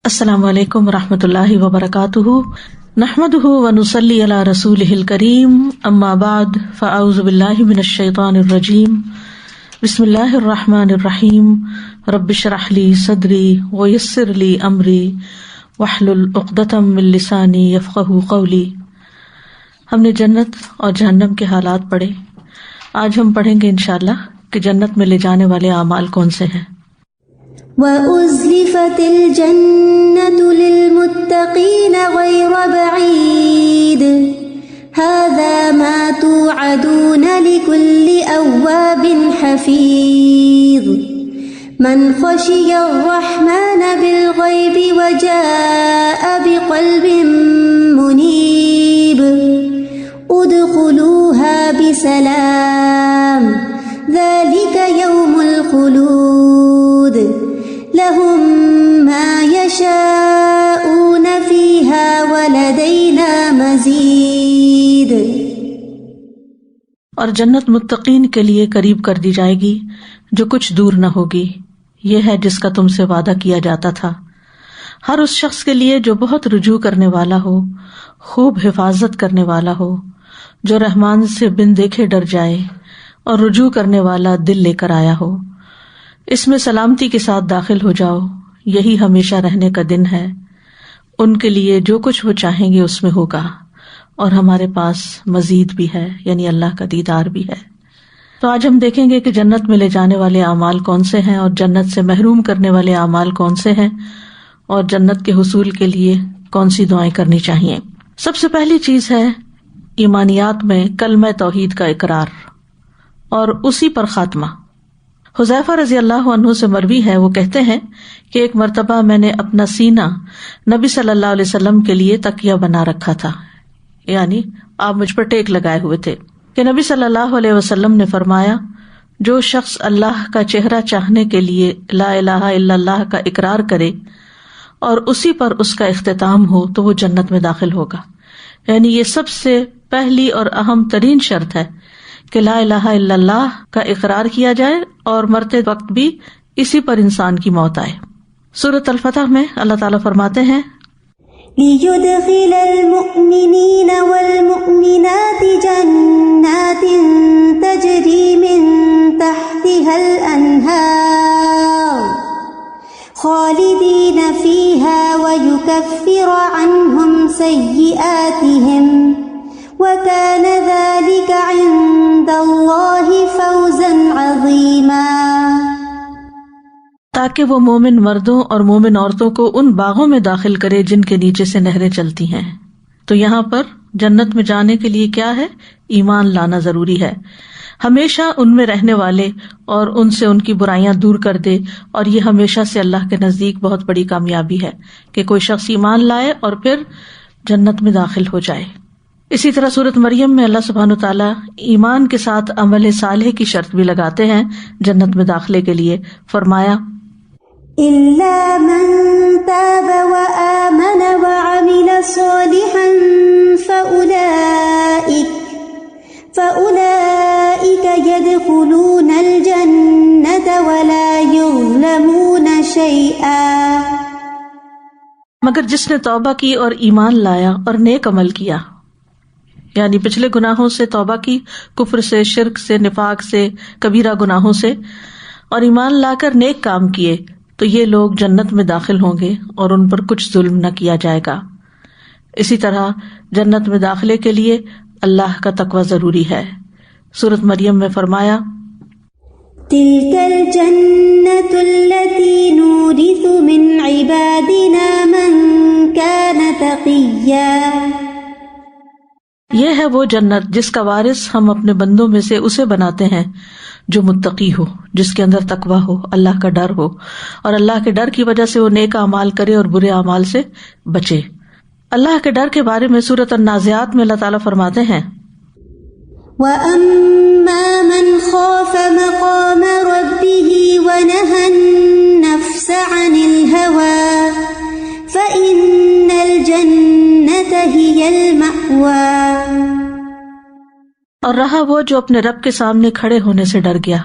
السلام علیکم ورحمۃ اللہ وبرکاتہ، نحمدہ ونصلی علی رسولہ الکریم، اما بعد فاعوذ باللہ من الشیطان الرجیم، بسم اللہ الرحمن الرحیم، رب اشرح لی صدری ویسر لی امری واحلل عقدۃ من لسانی یفقہوا قولی۔ ہم نے جنت اور جہنم کے حالات پڑھے، آج ہم پڑھیں گے انشاءاللہ کہ جنت میں لے جانے والے اعمال کون سے ہیں۔ وَأُزْلِفَتِ الْجَنَّةُ لِلْمُتَّقِينَ غَيْرَ بَعِيدٍ هَذَا مَا تُوعَدُونَ لِكُلِّ أَوَّابٍ حَفِيظٍ مَنْ خَشِيَ الرَّحْمَنَ بِالْغَيْبِ وَجَاءَ بِقَلْبٍ مُنِيبٍ ادْخُلُوهَا بِسَلَامٍ ذَلِكَ يَوْمُ الْخُلُودِ لهم ما يشاءون فيها ولدينا مزيد۔ اور جنت متقین کے لیے قریب کر دی جائے گی جو کچھ دور نہ ہوگی، یہ ہے جس کا تم سے وعدہ کیا جاتا تھا۔ ہر اس شخص کے لیے جو بہت رجوع کرنے والا ہو، خوب حفاظت کرنے والا ہو، جو رحمان سے بن دیکھے ڈر جائے اور رجوع کرنے والا دل لے کر آیا ہو۔ اس میں سلامتی کے ساتھ داخل ہو جاؤ، یہی ہمیشہ رہنے کا دن ہے۔ ان کے لیے جو کچھ وہ چاہیں گے اس میں ہوگا، اور ہمارے پاس مزید بھی ہے، یعنی اللہ کا دیدار بھی ہے۔ تو آج ہم دیکھیں گے کہ جنت میں لے جانے والے اعمال کون سے ہیں، اور جنت سے محروم کرنے والے اعمال کون سے ہیں، اور جنت کے حصول کے لیے کون سی دعائیں کرنی چاہیے۔ سب سے پہلی چیز ہے ایمانیات میں کلمہ توحید کا اقرار اور اسی پر خاتمہ۔ حذیفہ رضی اللہ عنہ سے مروی ہے، وہ کہتے ہیں کہ ایک مرتبہ میں نے اپنا سینہ نبی صلی اللہ علیہ وسلم کے لیے تکیہ بنا رکھا تھا، یعنی آپ مجھ پر ٹیک لگائے ہوئے تھے، کہ نبی صلی اللہ علیہ وسلم نے فرمایا، جو شخص اللہ کا چہرہ چاہنے کے لیے لا الہ الا اللہ کا اقرار کرے اور اسی پر اس کا اختتام ہو تو وہ جنت میں داخل ہوگا۔ یعنی یہ سب سے پہلی اور اہم ترین شرط ہے کہ لا الہ الا اللہ کا اقرار کیا جائے اور مرتے وقت بھی اسی پر انسان کی موت آئے۔ سورۃ الفتح میں اللہ تعالیٰ فرماتے ہیں، لِيُدْخِلَ الْمُؤْمِنِينَ وَالْمُؤْمِنَاتِ جَنَّاتٍ تَجْرِي مِن تَحْتِهَا الْأَنْهَارُ خَالِدِينَ فِيهَا وَيُكَفِّرَ عَنْهُمْ سَيِّئَاتِهِمْ وَكَانَ ذَلِكَ عِندَ اللَّهِ فَوْزًا عَظِيمًا۔ تاکہ وہ مومن مردوں اور مومن عورتوں کو ان باغوں میں داخل کرے جن کے نیچے سے نہریں چلتی ہیں۔ تو یہاں پر جنت میں جانے کے لیے کیا ہے؟ ایمان لانا ضروری ہے، ہمیشہ ان میں رہنے والے اور ان سے ان کی برائیاں دور کر دے، اور یہ ہمیشہ سے اللہ کے نزدیک بہت بڑی کامیابی ہے کہ کوئی شخص ایمان لائے اور پھر جنت میں داخل ہو جائے۔ اسی طرح سورۃ مریم میں اللہ سبحانہ تعالیٰ ایمان کے ساتھ عمل صالح کی شرط بھی لگاتے ہیں جنت میں داخلے کے لیے۔ فرمایا، إِلَّا مَن تَابَ وَآمَنَ وَعَمِلَ صَالِحًا فَأُولَئِكَ يَدْخُلُونَ الْجَنَّةَ وَلَا يُظْلَمُونَ شَيْئًا۔ مگر جس نے توبہ کی اور ایمان لایا اور نیک عمل کیا، یعنی پچھلے گناہوں سے توبہ کی، کفر سے، شرک سے، نفاق سے، کبیرہ گناہوں سے، اور ایمان لا کر نیک کام کیے، تو یہ لوگ جنت میں داخل ہوں گے اور ان پر کچھ ظلم نہ کیا جائے گا۔ اسی طرح جنت میں داخلے کے لیے اللہ کا تقوی ضروری ہے۔ سورۃ مریم میں فرمایا، تِلْكَ الْجَنَّةُ الَّتِي نُورِثُ مِنْ عِبَادِنَا مَنْ كَانَ تَقِيًّا۔ یہ ہے وہ جنت جس کا وارث ہم اپنے بندوں میں سے اسے بناتے ہیں جو متقی ہو، جس کے اندر تقویٰ ہو، اللہ کا ڈر ہو، اور اللہ کے ڈر کی وجہ سے وہ نیک اعمال کرے اور برے اعمال سے بچے۔ اللہ کے ڈر کے بارے میں سورۃ النازعات میں اللہ تعالیٰ فرماتے ہیں، وَأَمَّا مَنْ خَافَ مَقَامَ رَبِّهِ وَنَهَى النَّفْسَ عَنِ الْهَوَىٰ فَإِنَّ الْجَنَّةَ هِيَ الْمَأْوَىٰ۔ اور رہا وہ جو اپنے رب کے سامنے کھڑے ہونے سے ڈر گیا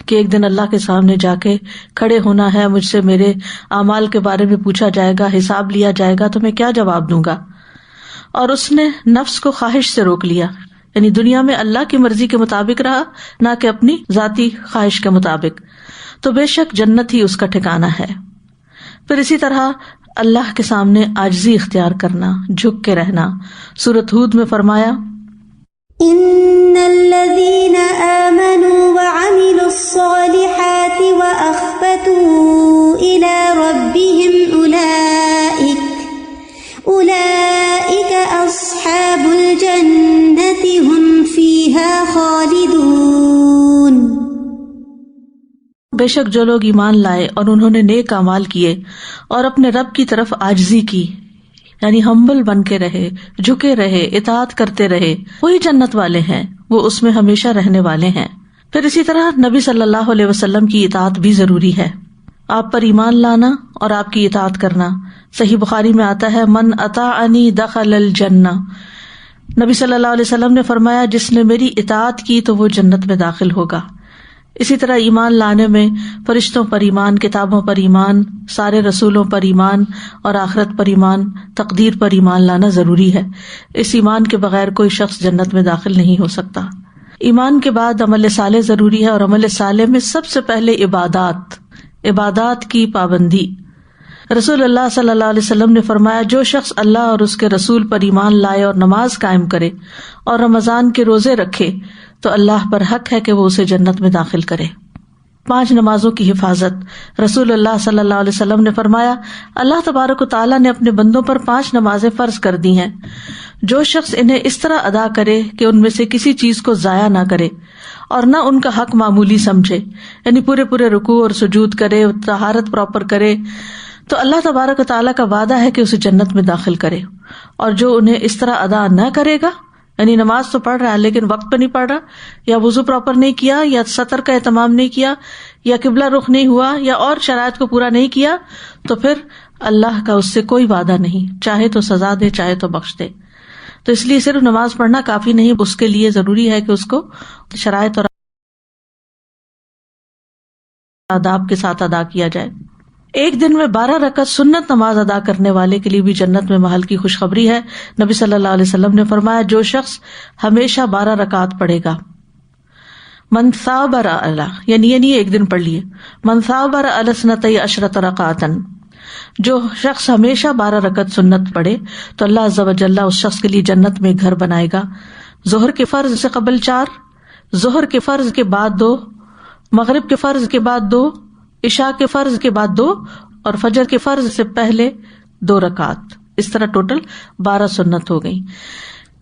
کہ ایک دن اللہ کے سامنے جا کے کھڑے ہونا ہے، مجھ سے میرے اعمال کے بارے میں پوچھا جائے گا، حساب لیا جائے گا، تو میں کیا جواب دوں گا. اور اس نے نفس کو خواہش سے روک لیا، یعنی دنیا میں اللہ کی مرضی کے مطابق رہا، نہ کہ اپنی ذاتی خواہش کے مطابق، تو بے شک جنت ہی اس کا ٹھکانہ ہے. پھر اسی طرح اللہ کے سامنے عاجزی اختیار کرنا، جھک کے رہنا. سورۃ ہود میں فرمایا ان الذين آمنوا وعملوا الصالحات واخبتوا الى ربهم اولئك اصحاب الجنة هم فيها خالدون. بے شک جو لوگ ایمان لائے اور انہوں نے نیک اعمال کیے اور اپنے رب کی طرف عاجزی کی، یعنی ہمبل بن کے رہے، جھکے رہے، اطاعت کرتے رہے، وہی جنت والے ہیں، وہ اس میں ہمیشہ رہنے والے ہیں. پھر اسی طرح نبی صلی اللہ علیہ وسلم کی اطاعت بھی ضروری ہے، آپ پر ایمان لانا اور آپ کی اطاعت کرنا. صحیح بخاری میں آتا ہے من اطاعنی دخل الجنہ. نبی صلی اللہ علیہ وسلم نے فرمایا جس نے میری اطاعت کی تو وہ جنت میں داخل ہوگا. اسی طرح ایمان لانے میں فرشتوں پر ایمان، کتابوں پر ایمان، سارے رسولوں پر ایمان اور آخرت پر ایمان، تقدیر پر ایمان لانا ضروری ہے. اس ایمان کے بغیر کوئی شخص جنت میں داخل نہیں ہو سکتا. ایمان کے بعد عمل صالح ضروری ہے، اور عمل صالح میں سب سے پہلے عبادات کی پابندی. رسول اللہ صلی اللہ علیہ وسلم نے فرمایا جو شخص اللہ اور اس کے رسول پر ایمان لائے اور نماز قائم کرے اور رمضان کے روزے رکھے تو اللہ پر حق ہے کہ وہ اسے جنت میں داخل کرے. 5 نمازوں کی حفاظت. رسول اللہ صلی اللہ علیہ وسلم نے فرمایا اللہ تبارک و تعالیٰ نے اپنے بندوں پر 5 نمازیں فرض کر دی ہیں، جو شخص انہیں اس طرح ادا کرے کہ ان میں سے کسی چیز کو ضائع نہ کرے اور نہ ان کا حق معمولی سمجھے، یعنی پورے رکوع اور سجود کرے، طہارت پراپر کرے، تو اللہ تبارک و تعالیٰ کا وعدہ ہے کہ اسے جنت میں داخل کرے. اور جو انہیں اس طرح ادا نہ کرے گا، یعنی نماز تو پڑھ رہا ہے لیکن وقت پہ نہیں پڑھ رہا، یا وضو پراپر نہیں کیا، یا سطر کا اہتمام نہیں کیا، یا قبلہ رخ نہیں ہوا، یا اور شرائط کو پورا نہیں کیا، تو پھر اللہ کا اس سے کوئی وعدہ نہیں، چاہے تو سزا دے چاہے تو بخش دے. تو اس لیے صرف نماز پڑھنا کافی نہیں، اس کے لیے ضروری ہے کہ اس کو شرائط اور آداب کے ساتھ ادا کیا جائے. ایک دن میں 12 رکعت سنت نماز ادا کرنے والے کے لیے بھی جنت میں محل کی خوشخبری ہے. نبی صلی اللہ علیہ وسلم نے فرمایا جو شخص ہمیشہ 12 رکعت پڑھے گا، من ثابر علی، یعنی ایک دن پڑھ لیے، من ثابر علی 12 رکعتا، جو شخص ہمیشہ 12 رکعت سنت پڑھے تو اللہ عز و جل اس شخص کے لیے جنت میں گھر بنائے گا. ظہر کے فرض سے قبل 4، ظہر کے فرض کے بعد 2، مغرب کے فرض کے بعد 2، عشاء کے فرض کے بعد 2، اور فجر کے فرض سے پہلے 2 رکعت. اس طرح ٹوٹل 12 سنت ہو گئی.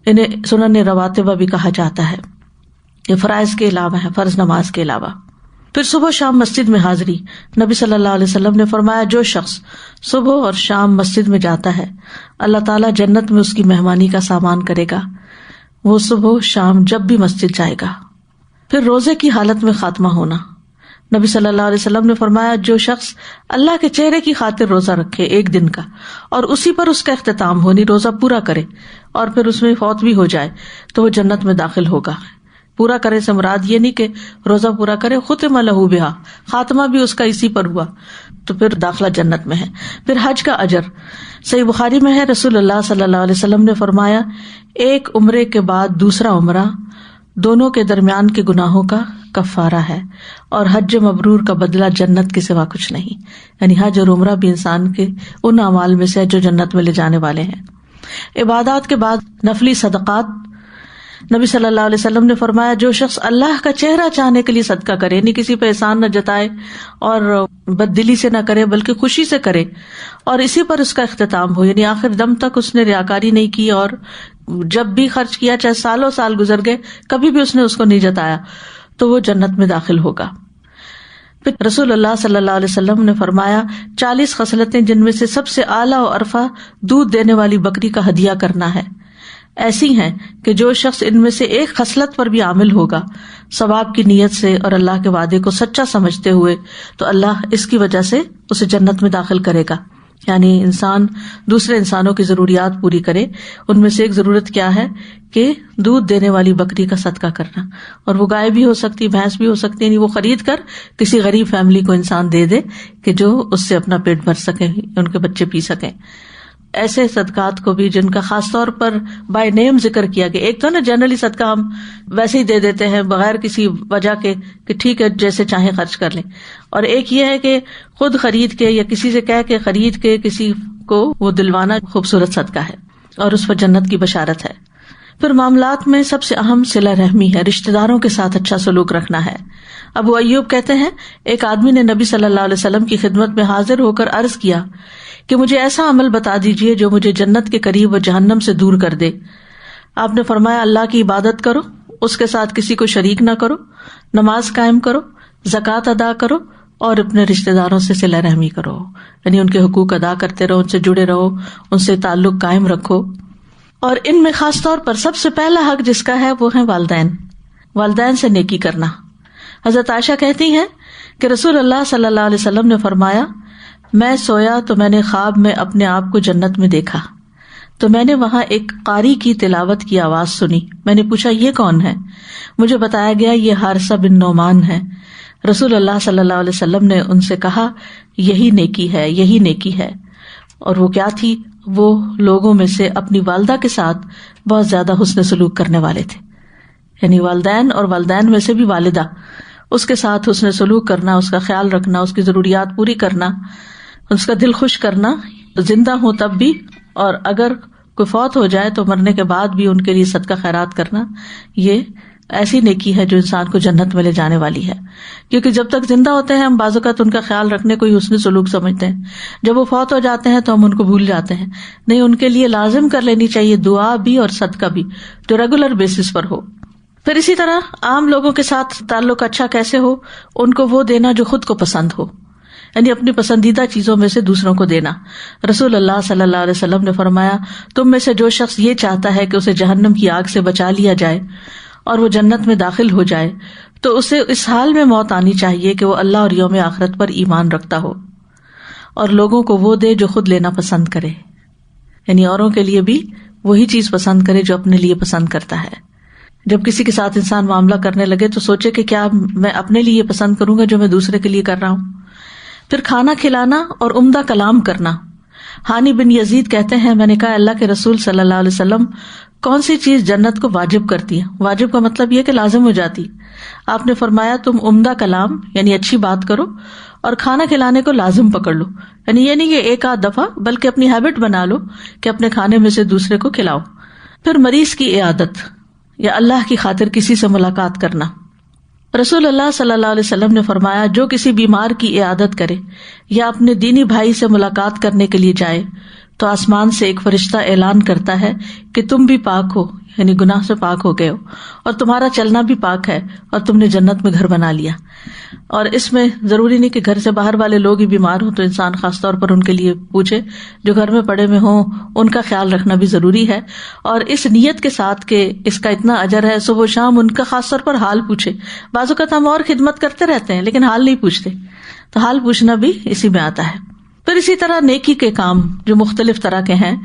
انہیں سنن رواتبہ بھی کہا جاتا ہے. یہ فرائض کے علاوہ ہے، فرض نماز کے علاوہ. پھر صبح شام مسجد میں حاضری. نبی صلی اللہ علیہ وسلم نے فرمایا جو شخص صبح اور شام مسجد میں جاتا ہے اللہ تعالیٰ جنت میں اس کی مہمانی کا سامان کرے گا. وہ صبح شام جب بھی مسجد جائے گا. پھر روزے کی حالت میں خاتمہ ہونا. نبی صلی اللہ علیہ وسلم نے فرمایا جو شخص اللہ کے چہرے کی خاطر روزہ رکھے ایک دن کا اور اسی پر اس کا اختتام ہو، روزہ پورا کرے اور پھر اس میں فوت بھی ہو جائے تو وہ جنت میں داخل ہوگا. پورا کرے سے مراد یہ نہیں کہ روزہ پورا کرے، ختم لہ بہا، خاتمہ بھی اس کا اسی پر ہوا تو پھر داخلہ جنت میں ہے. پھر حج کا اجر. صحیح بخاری میں ہے رسول اللہ صلی اللہ علیہ وسلم نے فرمایا ایک عمرے کے بعد دوسرا عمرہ دونوں کے درمیان کے گناہوں کا کفارہ ہے، اور حج مبرور کا بدلہ جنت کے سوا کچھ نہیں. یعنی حج اور عمرہ بھی انسان کے ان اعمال میں سے جو جنت میں لے جانے والے ہیں. عبادات کے بعد نفلی صدقات. نبی صلی اللہ علیہ وسلم نے فرمایا جو شخص اللہ کا چہرہ چاہنے کے لیے صدقہ کرے، یعنی کسی پہ احسان نہ جتائے اور بددلی سے نہ کرے بلکہ خوشی سے کرے، اور اسی پر اس کا اختتام ہو، یعنی آخر دم تک اس نے ریاکاری نہیں کی اور جب بھی خرچ کیا چاہے سالوں سال گزر گئے کبھی بھی اس نے اس کو نہیں جتایا تو وہ جنت میں داخل ہوگا. پھر رسول اللہ صلی اللہ علیہ وسلم نے فرمایا 40 خصلتیں جن میں سے سب سے اعلیٰ و ارفع دودھ دینے والی بکری کا ہدیہ کرنا ہے ایسی ہیں کہ جو شخص ان میں سے ایک خصلت پر بھی عامل ہوگا ثواب کی نیت سے اور اللہ کے وعدے کو سچا سمجھتے ہوئے تو اللہ اس کی وجہ سے اسے جنت میں داخل کرے گا. یعنی انسان دوسرے انسانوں کی ضروریات پوری کرے. ان میں سے ایک ضرورت کیا ہے کہ دودھ دینے والی بکری کا صدقہ کرنا, اور وہ گائے بھی ہو سکتی, بھینس بھی ہو سکتی, یعنی وہ خرید کر کسی غریب فیملی کو انسان دے دے کہ جو اس سے اپنا پیٹ بھر سکے, ان کے بچے پی سکیں. ایسے صدقات کو بھی جن کا خاص طور پر بائی نیم ذکر کیا گیا. ایک تو نا جنرلی صدقہ ہم ویسے ہی دے دیتے ہیں بغیر کسی وجہ کے کہ ٹھیک ہے جیسے چاہیں خرچ کر لیں, اور ایک یہ ہے کہ خود خرید کے یا کسی سے کہہ کے خرید کے کسی کو وہ دلوانا خوبصورت صدقہ ہے اور اس پر جنت کی بشارت ہے. پھر معاملات میں سب سے اہم صلہ رحمی ہے, رشتہ داروں کے ساتھ اچھا سلوک رکھنا ہے. ابو ایوب کہتے ہیں ایک آدمی نے نبی صلی اللہ علیہ وسلم کی خدمت میں حاضر ہو کر عرض کیا کہ مجھے ایسا عمل بتا دیجئے جو مجھے جنت کے قریب و جہنم سے دور کر دے. آپ نے فرمایا اللہ کی عبادت کرو, اس کے ساتھ کسی کو شریک نہ کرو, نماز قائم کرو, زکوٰۃ ادا کرو, اور اپنے رشتہ داروں سے صلہ رحمی کرو, یعنی ان کے حقوق ادا کرتے رہو, ان سے جڑے رہو, ان سے تعلق قائم رکھو. اور ان میں خاص طور پر سب سے پہلا حق جس کا ہے وہ ہے والدین. والدین سے نیکی کرنا. حضرت عائشہ کہتی ہیں کہ رسول اللہ صلی اللہ علیہ وسلم نے فرمایا میں سویا تو میں نے خواب میں اپنے آپ کو جنت میں دیکھا, تو میں نے وہاں ایک قاری کی تلاوت کی آواز سنی. میں نے پوچھا یہ کون ہے؟ مجھے بتایا گیا یہ حارثہ بن نعمان ہے. رسول اللہ صلی اللہ علیہ وسلم نے ان سے کہا یہی نیکی ہے, یہی نیکی ہے. اور وہ کیا تھی؟ وہ لوگوں میں سے اپنی والدہ کے ساتھ بہت زیادہ حسن سلوک کرنے والے تھے. یعنی والدین اور والدین میں سے بھی والدہ, اس کے ساتھ حسن سلوک کرنا, اس کا خیال رکھنا, اس کی ضروریات پوری کرنا, اس کا دل خوش کرنا, زندہ ہوں تب بھی, اور اگر کوئی فوت ہو جائے تو مرنے کے بعد بھی ان کے لیے صدقہ خیرات کرنا. یہ ایسی نیکی ہے جو انسان کو جنت میں لے جانے والی ہے, کیونکہ جب تک زندہ ہوتے ہیں ہم بعض اوقات ان کا خیال رکھنے کو حسن سلوک سمجھتے ہیں, جب وہ فوت ہو جاتے ہیں تو ہم ان کو بھول جاتے ہیں. نہیں, ان کے لیے لازم کر لینی چاہیے دعا بھی اور صدقہ بھی جو ریگولر بیسس پر ہو. پھر اسی طرح عام لوگوں کے ساتھ تعلق اچھا کیسے ہو؟ ان کو وہ دینا جو خود کو پسند ہو, یعنی اپنی پسندیدہ چیزوں میں سے دوسروں کو دینا. رسول اللہ صلی اللہ علیہ وسلم نے فرمایا تم میں سے جو شخص یہ چاہتا ہے کہ اسے جہنم کی آگ سے بچا لیا جائے اور وہ جنت میں داخل ہو جائے تو اسے اس حال میں موت آنی چاہیے کہ وہ اللہ اور یوم آخرت پر ایمان رکھتا ہو, اور لوگوں کو وہ دے جو خود لینا پسند کرے, یعنی اوروں کے لیے بھی وہی چیز پسند کرے جو اپنے لیے پسند کرتا ہے. جب کسی کے ساتھ انسان معاملہ کرنے لگے تو سوچے کہ کیا میں اپنے لیے پسند کروں گا جو میں دوسرے کے لیے کر رہا ہوں. پھر کھانا کھلانا اور عمدہ کلام کرنا. ہانی بن یزید کہتے ہیں میں نے کہا اللہ کے رسول صلی اللہ علیہ وسلم کون سی چیز جنت کو واجب کرتی ہے؟ واجب کا مطلب یہ کہ لازم ہو جاتی. آپ نے فرمایا تم عمدہ کلام یعنی اچھی بات کرو اور کھانا کھلانے کو لازم پکڑ لو, یعنی یہ نہیں کہ ایک آدھ دفعہ بلکہ اپنی ہیبٹ بنا لو کہ اپنے کھانے میں سے دوسرے کو کھلاؤ. پھر مریض کی عیادت یا اللہ کی خاطر کسی سے ملاقات کرنا. رسول اللہ صلی اللہ علیہ وسلم نے فرمایا جو کسی بیمار کی عیادت کرے یا اپنے دینی بھائی سے ملاقات کرنے کے لیے جائے تو آسمان سے ایک فرشتہ اعلان کرتا ہے کہ تم بھی پاک ہو, یعنی گناہ سے پاک ہو گئے ہو, اور تمہارا چلنا بھی پاک ہے, اور تم نے جنت میں گھر بنا لیا. اور اس میں ضروری نہیں کہ گھر سے باہر والے لوگ ہی بیمار ہوں تو انسان خاص طور پر ان کے لیے پوچھے, جو گھر میں پڑے ہوئے ہوں ان کا خیال رکھنا بھی ضروری ہے, اور اس نیت کے ساتھ کہ اس کا اتنا اجر ہے صبح و شام ان کا خاص طور پر حال پوچھے. بعض اوقات ہم اور خدمت کرتے رہتے ہیں لیکن حال نہیں پوچھتے, تو حال پوچھنا بھی اسی میں آتا ہے. پھر اسی طرح نیکی کے کام جو مختلف طرح کے ہیں.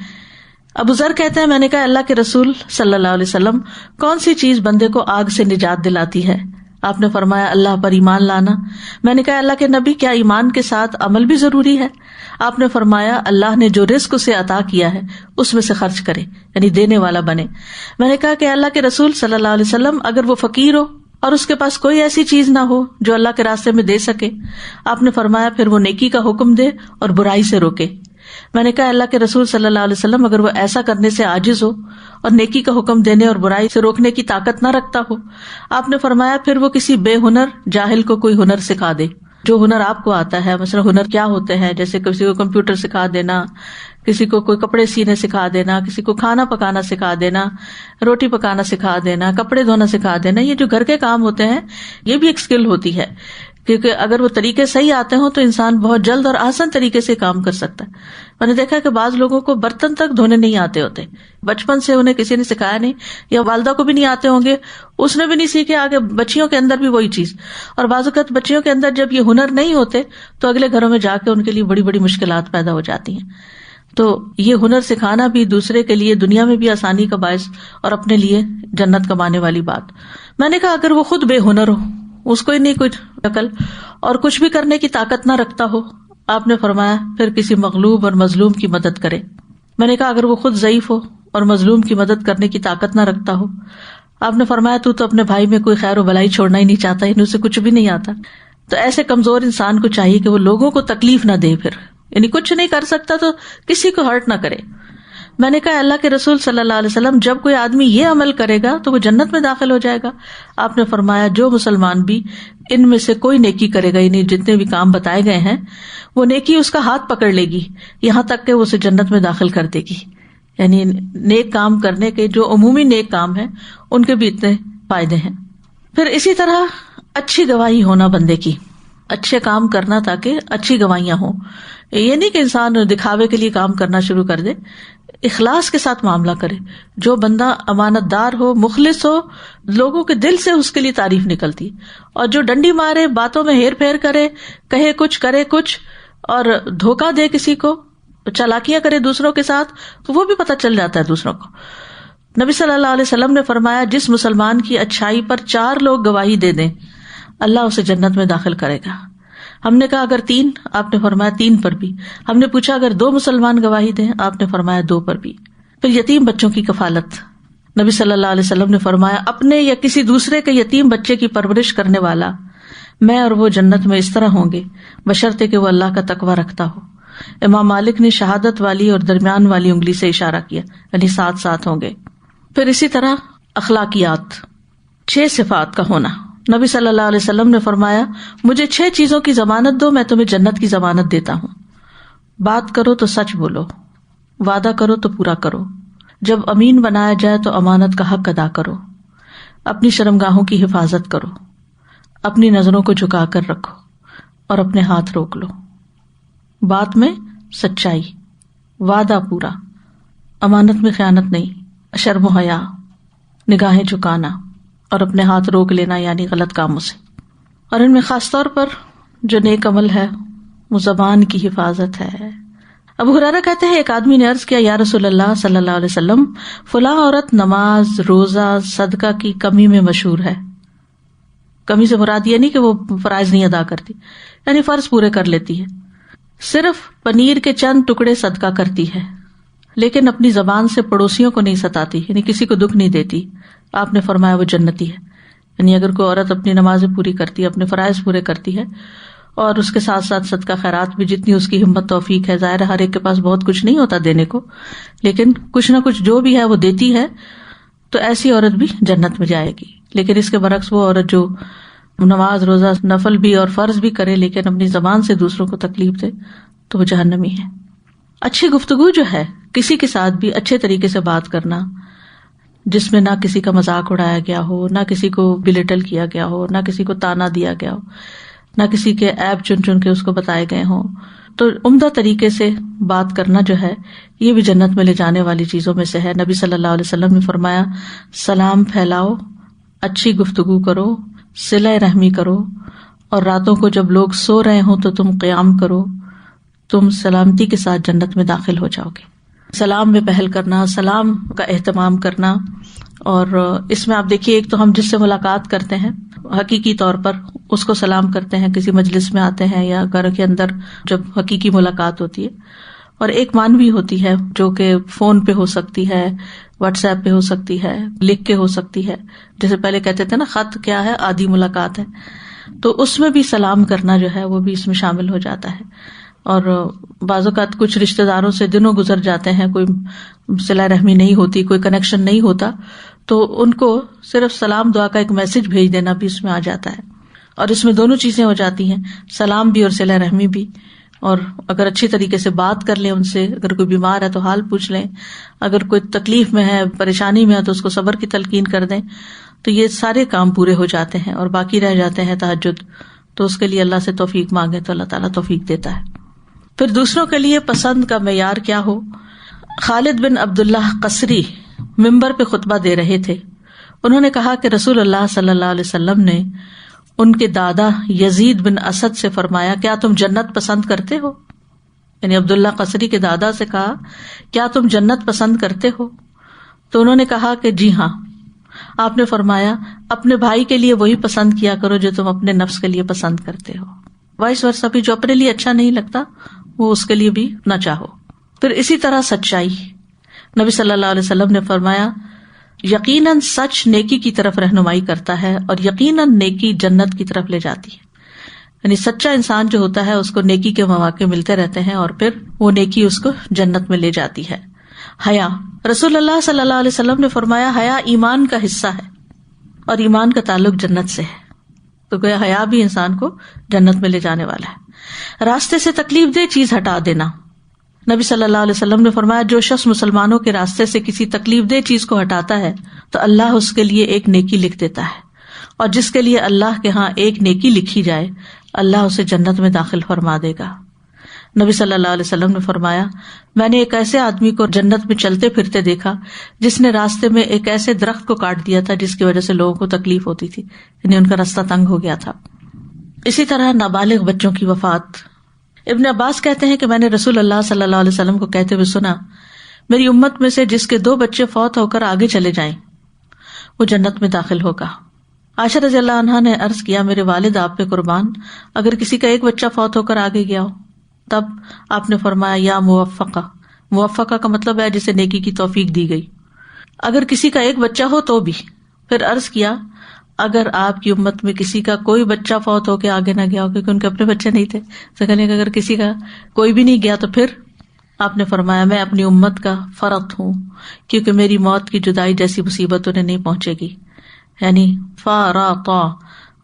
ابو ذر کہتے ہیں میں نے کہا اللہ کے رسول صلی اللہ علیہ وسلم کون سی چیز بندے کو آگ سے نجات دلاتی ہے؟ آپ نے فرمایا اللہ پر ایمان لانا. میں نے کہا اللہ کے نبی کیا ایمان کے ساتھ عمل بھی ضروری ہے؟ آپ نے فرمایا اللہ نے جو رزق اسے عطا کیا ہے اس میں سے خرچ کرے, یعنی دینے والا بنے. میں نے کہا کہ اللہ کے رسول صلی اللہ علیہ وسلم اگر وہ فقیر ہو اور اس کے پاس کوئی ایسی چیز نہ ہو جو اللہ کے راستے میں دے سکے, آپ نے فرمایا پھر وہ نیکی کا حکم دے اور برائی سے روکے. میں نے کہا اللہ کے رسول صلی اللہ علیہ وسلم اگر وہ ایسا کرنے سے عاجز ہو اور نیکی کا حکم دینے اور برائی سے روکنے کی طاقت نہ رکھتا ہو, آپ نے فرمایا پھر وہ کسی بے ہنر جاہل کو کوئی ہنر سکھا دے. جو ہنر آپ کو آتا ہے, مثلا ہنر کیا ہوتے ہیں, جیسے کسی کو کمپیوٹر سکھا دینا, کسی کو کوئی کپڑے سینے سکھا دینا, کسی کو کھانا پکانا سکھا دینا, روٹی پکانا سکھا دینا, کپڑے دھونا سکھا دینا. یہ جو گھر کے کام ہوتے ہیں یہ بھی ایک اسکل ہوتی ہے کیونکہ اگر وہ طریقے صحیح آتے ہوں تو انسان بہت جلد اور آسان طریقے سے کام کر سکتا ہے. میں نے دیکھا کہ بعض لوگوں کو برتن تک دھونے نہیں آتے ہوتے, بچپن سے انہیں کسی نے سکھایا نہیں, یا والدہ کو بھی نہیں آتے ہوں گے, اس نے بھی نہیں سیکھے, آگے بچیوں کے اندر بھی وہی چیز. اور بعض اوقات بچیوں کے اندر جب یہ ہنر نہیں ہوتے تو اگلے گھروں میں جا کے ان کے لیے بڑی بڑی مشکلات پیدا ہو جاتی ہیں. تو یہ ہنر سکھانا بھی دوسرے کے لیے دنیا میں بھی آسانی کا باعث اور اپنے لیے جنت کمانے والی بات. میں نے کہا اگر وہ خود بے ہنر ہو, اس کو ہی نہیں کوئی عقل اور کچھ بھی کرنے کی طاقت نہ رکھتا ہو, آپ نے فرمایا پھر کسی مغلوب اور مظلوم کی مدد کرے. میں نے کہا اگر وہ خود ضعیف ہو اور مظلوم کی مدد کرنے کی طاقت نہ رکھتا ہو, آپ نے فرمایا تو اپنے بھائی میں کوئی خیر و بھلائی چھوڑنا ہی نہیں چاہتا, انہیں اسے کچھ بھی نہیں آتا. تو ایسے کمزور انسان کو چاہیے کہ وہ لوگوں کو تکلیف نہ دے, پھر یعنی کچھ نہیں کر سکتا تو کسی کو ہرٹ نہ کرے. میں نے کہا اللہ کے رسول صلی اللہ علیہ وسلم جب کوئی آدمی یہ عمل کرے گا تو وہ جنت میں داخل ہو جائے گا. آپ نے فرمایا جو مسلمان بھی ان میں سے کوئی نیکی کرے گا, یعنی جتنے بھی کام بتائے گئے ہیں, وہ نیکی اس کا ہاتھ پکڑ لے گی یہاں تک کہ وہ اسے جنت میں داخل کر دے گی. یعنی نیک کام کرنے کے جو عمومی نیک کام ہیں ان کے بھی اتنے فائدے ہیں. پھر اسی طرح اچھی گواہی ہونا بندے کی, اچھے کام کرنا تاکہ اچھی گواہیاں ہوں. یہ نہیں کہ انسان دکھاوے کے لیے کام کرنا شروع کر دے, اخلاص کے ساتھ معاملہ کرے. جو بندہ امانت دار ہو, مخلص ہو, لوگوں کے دل سے اس کے لیے تعریف نکلتی. اور جو ڈنڈی مارے, باتوں میں ہیر پھیر کرے, کہے کچھ کرے کچھ, اور دھوکہ دے کسی کو, چالاکیاں کرے دوسروں کے ساتھ, تو وہ بھی پتہ چل جاتا ہے دوسروں کو. نبی صلی اللہ علیہ وسلم نے فرمایا جس مسلمان کی اچھائی پر 4 لوگ گواہی دے دیں اللہ اسے جنت میں داخل کرے گا. ہم نے کہا اگر 3, آپ نے فرمایا 3 پر بھی. ہم نے پوچھا اگر 2 مسلمان گواہی دیں, آپ نے فرمایا 2 پر بھی. پھر یتیم بچوں کی کفالت, نبی صلی اللہ علیہ وسلم نے فرمایا اپنے یا کسی دوسرے کے یتیم بچے کی پرورش کرنے والا, میں اور وہ جنت میں اس طرح ہوں گے بشرطے کہ وہ اللہ کا تقوی رکھتا ہو. امام مالک نے شہادت والی اور درمیان والی انگلی سے اشارہ کیا, یعنی ساتھ ساتھ ہوں گے. پھر اسی طرح اخلاقیات, 6 صفات کا ہونا. نبی صلی اللہ علیہ وسلم نے فرمایا مجھے 6 چیزوں کی ضمانت دو, میں تمہیں جنت کی ضمانت دیتا ہوں. بات کرو تو سچ بولو, وعدہ کرو تو پورا کرو, جب امین بنایا جائے تو امانت کا حق ادا کرو, اپنی شرمگاہوں کی حفاظت کرو, اپنی نظروں کو جھکا کر رکھو اور اپنے ہاتھ روک لو. بات میں سچائی, وعدہ پورا, امانت میں خیانت نہیں, شرم و حیا, نگاہیں جھکانا اور اپنے ہاتھ روک لینا یعنی غلط کاموں سے. اور ان میں خاص طور پر جو نیک عمل ہے وہ زبان کی حفاظت ہے. ابو ہریرہ کہتے ہیں ایک آدمی نے عرض کیا یا رسول اللہ صلی اللہ علیہ وسلم فلاں عورت نماز, روزہ, صدقہ کی کمی میں مشہور ہے. کمی سے مراد یہ نہیں کہ وہ فرائض نہیں ادا کرتی, یعنی فرض پورے کر لیتی ہے, صرف پنیر کے چند ٹکڑے صدقہ کرتی ہے لیکن اپنی زبان سے پڑوسیوں کو نہیں ستاتی, یعنی کسی کو دکھ نہیں دیتی. آپ نے فرمایا وہ جنتی ہے. یعنی اگر کوئی عورت اپنی نمازیں پوری کرتی ہے, اپنے فرائض پورے کرتی ہے اور اس کے ساتھ ساتھ صدقہ خیرات بھی جتنی اس کی ہمت توفیق ہے, ظاہر ہے ہر ایک کے پاس بہت کچھ نہیں ہوتا دینے کو, لیکن کچھ نہ کچھ جو بھی ہے وہ دیتی ہے, تو ایسی عورت بھی جنت میں جائے گی. لیکن اس کے برعکس وہ عورت جو نماز, روزہ, نفل بھی اور فرض بھی کرے لیکن اپنی زبان سے دوسروں کو تکلیف دے تو وہ جہنمی ہے. اچھی گفتگو جو ہے, کسی کے ساتھ بھی اچھے طریقے سے بات کرنا جس میں نہ کسی کا مذاق اڑایا گیا ہو, نہ کسی کو بلیٹل کیا گیا ہو, نہ کسی کو تانا دیا گیا ہو, نہ کسی کے عیب چن چن کے اس کو بتائے گئے ہوں, تو عمدہ طریقے سے بات کرنا جو ہے یہ بھی جنت میں لے جانے والی چیزوں میں سے ہے. نبی صلی اللہ علیہ وسلم نے فرمایا سلام پھیلاؤ, اچھی گفتگو کرو, صلہ رحمی کرو, اور راتوں کو جب لوگ سو رہے ہوں تو تم قیام کرو, تم سلامتی کے ساتھ جنت میں داخل ہو جاؤ گے. سلام میں پہل کرنا, سلام کا اہتمام کرنا. اور اس میں آپ دیکھیے ایک تو ہم جس سے ملاقات کرتے ہیں حقیقی طور پر اس کو سلام کرتے ہیں, کسی مجلس میں آتے ہیں یا گھر کے اندر جب حقیقی ملاقات ہوتی ہے, اور ایک مانوی ہوتی ہے جو کہ فون پہ ہو سکتی ہے, واٹس ایپ پہ ہو سکتی ہے, لکھ کے ہو سکتی ہے, جیسے پہلے کہتے تھے نا خط کیا ہے آدھی ملاقات ہے, تو اس میں بھی سلام کرنا جو ہے وہ بھی اس میں شامل ہو جاتا ہے. اور بعض اوقات کچھ رشتہ داروں سے دنوں گزر جاتے ہیں, کوئی صلہ رحمی نہیں ہوتی, کوئی کنیکشن نہیں ہوتا, تو ان کو صرف سلام دعا کا ایک میسج بھیج دینا بھی اس میں آ جاتا ہے. اور اس میں دونوں چیزیں ہو جاتی ہیں, سلام بھی اور صلہ رحمی بھی. اور اگر اچھی طریقے سے بات کر لیں ان سے, اگر کوئی بیمار ہے تو حال پوچھ لیں, اگر کوئی تکلیف میں ہے, پریشانی میں ہے تو اس کو صبر کی تلقین کر دیں, تو یہ سارے کام پورے ہو جاتے ہیں. اور باقی رہ جاتے ہیں تہجد, تو اس کے لیے اللہ سے توفیق مانگے تو اللہ تعالیٰ توفیق دیتا ہے. پھر دوسروں کے لیے پسند کا معیار کیا ہو. خالد بن عبداللہ قصری ممبر پہ خطبہ دے رہے تھے. انہوں نے کہا کہ رسول اللہ صلی اللہ علیہ وسلم نے ان کے دادا یزید بن اسد سے فرمایا کیا تم جنت پسند کرتے ہو؟ یعنی عبداللہ قصری کے دادا سے کہا کیا تم جنت پسند کرتے ہو؟ تو انہوں نے کہا کہ جی ہاں. آپ نے فرمایا اپنے بھائی کے لیے وہی پسند کیا کرو جو تم اپنے نفس کے لیے پسند کرتے ہو. وائس ورثہ بھی جو اپنے لیے اچھا نہیں لگتا وہ اس کے لیے بھی نہ چاہو. پھر اسی طرح سچائی. نبی صلی اللہ علیہ وسلم نے فرمایا یقیناً سچ نیکی کی طرف رہنمائی کرتا ہے اور یقیناً نیکی جنت کی طرف لے جاتی ہے. یعنی سچا انسان جو ہوتا ہے اس کو نیکی کے مواقع ملتے رہتے ہیں اور پھر وہ نیکی اس کو جنت میں لے جاتی ہے. حیا. رسول اللہ صلی اللہ علیہ وسلم نے فرمایا حیا ایمان کا حصہ ہے اور ایمان کا تعلق جنت سے ہے. تو گویا حیا بھی انسان کو جنت میں لے جانے والا ہے. راستے سے تکلیف دہ چیز ہٹا دینا. نبی صلی اللہ علیہ وسلم نے فرمایا جو شخص مسلمانوں کے راستے سے کسی تکلیف دہ چیز کو ہٹاتا ہے تو اللہ اس کے لیے ایک نیکی لکھ دیتا ہے, اور جس کے لیے اللہ کے ہاں ایک نیکی لکھی جائے اللہ اسے جنت میں داخل فرما دے گا. نبی صلی اللہ علیہ وسلم نے فرمایا میں نے ایک ایسے آدمی کو جنت میں چلتے پھرتے دیکھا جس نے راستے میں ایک ایسے درخت کو کاٹ دیا تھا جس کی وجہ سے لوگوں کو تکلیف ہوتی تھی, یعنی ان کا راستہ تنگ ہو گیا تھا. اسی طرح نابالغ بچوں کی وفات. ابن عباس کہتے ہیں کہ میں نے رسول اللہ صلی اللہ علیہ وسلم کو کہتے ہوئے سنا میری امت میں سے جس کے 2 بچے فوت ہو کر آگے چلے جائیں وہ جنت میں داخل ہوگا. عائشہ رضی اللہ عنہا نے عرض کیا میرے والد آپ پہ قربان, اگر کسی کا ایک بچہ فوت ہو کر آگے گیا ہو. تب آپ نے فرمایا یا موفقہ. موفقہ کا مطلب ہے جسے نیکی کی توفیق دی گئی. اگر کسی کا ایک بچہ ہو تو بھی. پھر عرض کیا اگر آپ کی امت میں کسی کا کوئی بچہ فوت ہو کے آگے نہ گیا ہو کیونکہ ان کے اپنے بچے نہیں تھے, تو کہنے کہ اگر کسی کا کوئی بھی نہیں گیا تو پھر آپ نے فرمایا میں اپنی امت کا فرط ہوں کیونکہ میری موت کی جدائی جیسی مصیبت انہیں نہیں پہنچے گی. یعنی فراطا,